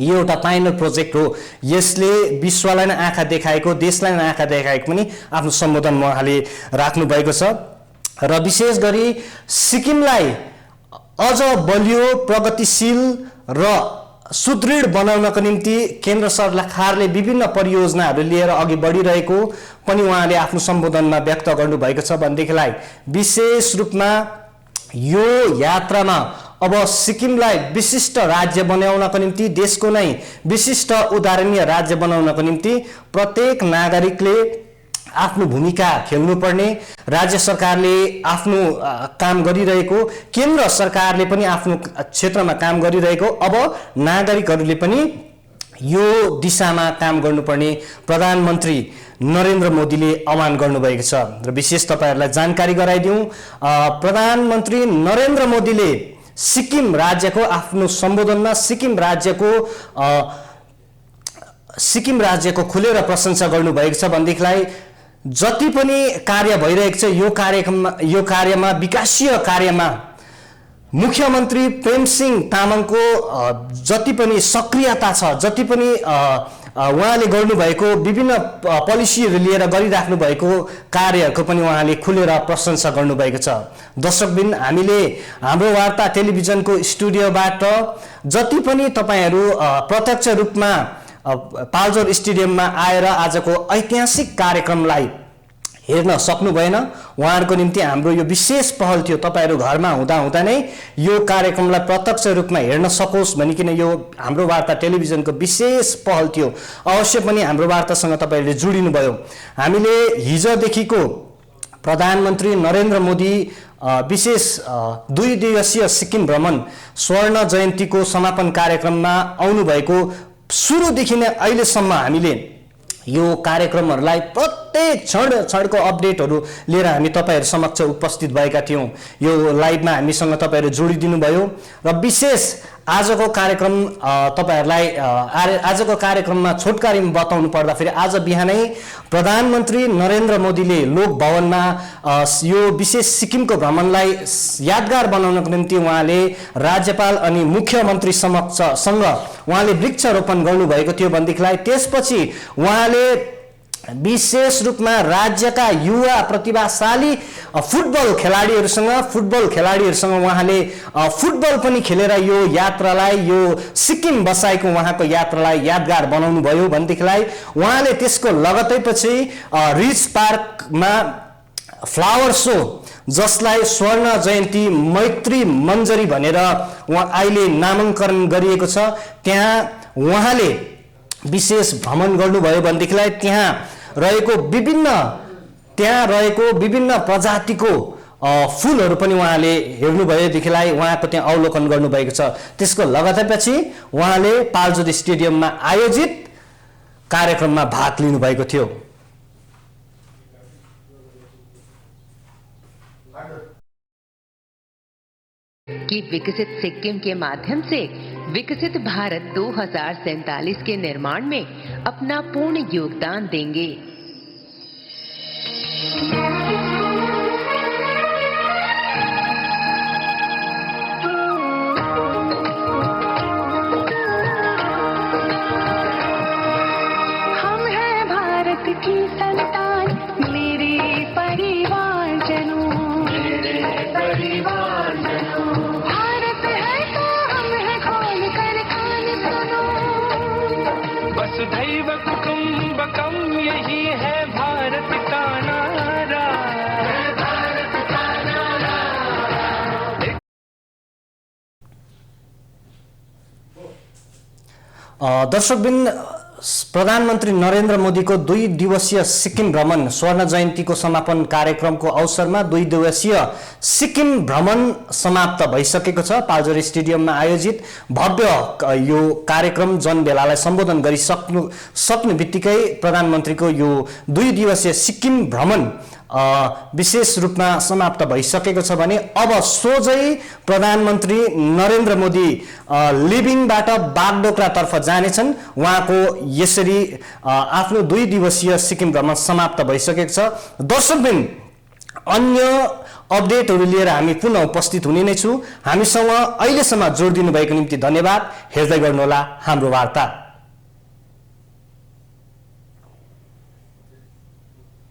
यो एउटा पाइनर प्रोजेक्ट हो। यसले विश्वलाई नै आँखा देखाएको, देशलाई नै आँखा देखाएको पनि आफ्नो सम्बोधनमा उहाँले राख्नु भएको छ। र विशेष गरी सिक्किमलाई अझ बलियो, प्रगतिशील र सुदृढ बनाउनको निम्ति केन्द्र सरकारले विभिन्न परियोजनाहरू लिएर अघि बढिरहेको पनि उहाँले आफ्नो सम्बोधनमा व्यक्त गर्नुभएको छ भनेदेखिलाई विशेष रूपमा यो यात्रामा अब सिक्किमलाई विशिष्ट राज्य बनाउनको निम्ति, देशको नै विशिष्ट उदाहरणीय राज्य बनाउनको निम्ति प्रत्येक नागरिकले आफ्नो भूमिका खेल्नुपर्ने, राज्य सरकारले आफ्नो काम गरिरहेको, केन्द्र सरकारले पनि आफ्नो क्षेत्रमा काम गरिरहेको, अब नागरिकहरूले पनि यो दिशामा काम गर्नुपर्ने प्रधानमन्त्री नरेन्द्र मोदीले आह्वान गर्नुभएको छ। र विशेष तपाईहरुलाई जानकारी गराइदिउँ, प्रधानमन्त्री नरेन्द्र मोदीले सिक्किम राज्यको आफ्नो सम्बोधनमा सिक्किम राज्यको खुलेर प्रशंसा गर्नुभएको छ भनेदेखिलाई जति पनि कार्य भइरहेको छ यो कार्यमा विकासीय कार्यमा मुख्यमन्त्री प्रेमसिंह तामाङको जति पनि सक्रियता छ, जति पनि उहाँले गर्नुभएको विभिन्न पोलिसीहरू लिएर गरिराख्नु भएको कार्यहरूको पनि उहाँले खुलेर प्रशंसा गर्नुभएको छ। दर्शकबिन, हामीले हाम्रो वार्ता टेलिभिजनको स्टुडियोबाट जति पनि तपाईहरु प्रत्यक्ष रूपमा पाल्जोर स्टेडियममा आएर आजको ऐतिहासिक कार्यक्रमलाई हेर्न सक्नु भएन, उहाँहरुको निम्ति हाम्रो यो विशेष पहल थियो। तपाईहरु घरमा हुँदा नै यो कार्यक्रमलाई प्रत्यक्ष रूपमा हेर्न सकोस् भनिकिन यो हाम्रो वार्ता टेलिभिजनको विशेष पहल थियो। अवश्य पनि हाम्रो वार्तासँग तपाईहरुले जोडिनु भयो। हामीले हिजोदेखिको प्रधानमन्त्री नरेन्द्र मोदी विशेष 2 दिवसीय सिक्किम भ्रमण स्वर्ण जयन्तीको समापन कार्यक्रममा आउनु भएको सुरुदेखि नै अहिलेसम्म हामीले यो कार्यक्रमहरुलाई प्रत्येक क्षणको अपडेटहरु लिएर हामी तपाईहरु समक्ष उपस्थित भएका थियौं। यो लाइभमा हामीसँग तपाईहरु जोडिदिनु भयो र विशेष आजको कार्यक्रम तपाईहरुलाई आजको कार्यक्रममा छोटकरीमा बताउनु पर्दा फेरि आज बिहानै प्रधानमन्त्री नरेन्द्र मोदीले लोक भवनमा यो विशेष सिक्किमको भ्रमणलाई यादगार बनाउनको निम्ति उहाँले राज्यपाल अनि मुख्यमन्त्री सँग उहाँले वृक्षारोपण गर्नुभएको थियो भनेदेखिलाई त्यसपछि उहाँले विशेष रूपमा राज्यका युवा प्रतिभाशाली फुटबल खेलाडीहरूसँग उहाँले फुटबल पनि खेलेर यो यात्रालाई, यो सिक्किम बसाइको उहाँको यात्रालाई यादगार बनाउनु भयो भनेदेखिलाई उहाँले त्यसको लगत्तै पछि रिच पार्कमा फ्लावर शो, जसलाई स्वर्ण जयन्ती मैत्री मञ्जरी भनेर अहिले नामाङ्करण गरिएको छ, त्यहाँ उहाँले विशेष भ्रमण गर्नुभयो भनेदेखिलाई त्यहाँ रहेको विभिन्न प्रजातिको फूलहरू पनि उहाँले हेर्नुभयोदेखिलाई उहाँको त्यहाँ अवलोकन गर्नुभएको छ। त्यसको लगत्तैपछि उहाँले पाल्जोर स्टेडियममा आयोजित कार्यक्रममा भाग लिनुभएको थियो। कि विकसित सिक्किम के माध्यम से विकसित भारत 2047 के निर्माण में अपना पूर्ण योगदान देंगे। हम हैं भारत की संतान, मेरे परिवारजनों, भारत है तो हम हैं, खोल कर कान सुनो। वसुधैव कुटुंबकम, यही है भारत का नारा, भारत का नारा। दर्शकबिन, प्रधानमन्त्री नरेन्द्र मोदीको 2 दिवसीय सिक्किम भ्रमण स्वर्ण जयन्तीको समापन कार्यक्रमको अवसरमा 2 दिवसीय सिक्किम भ्रमण समाप्त भइसकेको छ। पाल्जोर स्टेडियममा आयोजित भव्य यो कार्यक्रम जनबेलालाई सम्बोधन गरिसक्नु बित्तिकै प्रधानमन्त्रीको यो 2 दिवसीय सिक्किम भ्रमण विशेष रूपमा समाप्त भइसकेको छ भने अब सोझै प्रधानमन्त्री नरेन्द्र मोदी लिभिङबाट बागडोग्रातर्फ जानेछन्। उहाँको यसरी आफ्नो 2 दिवसीय सिक्किम भ्रमण समाप्त भइसकेको छ। दर्शकबिन, अन्य अपडेटहरू लिएर हामी पुनः उपस्थित हुने नै छु। हामीसँग अहिलेसम्म जोड दिनु भएको निम्ति धन्यवाद। हेर्दै गर्नुहोला हाम्रो वार्ता।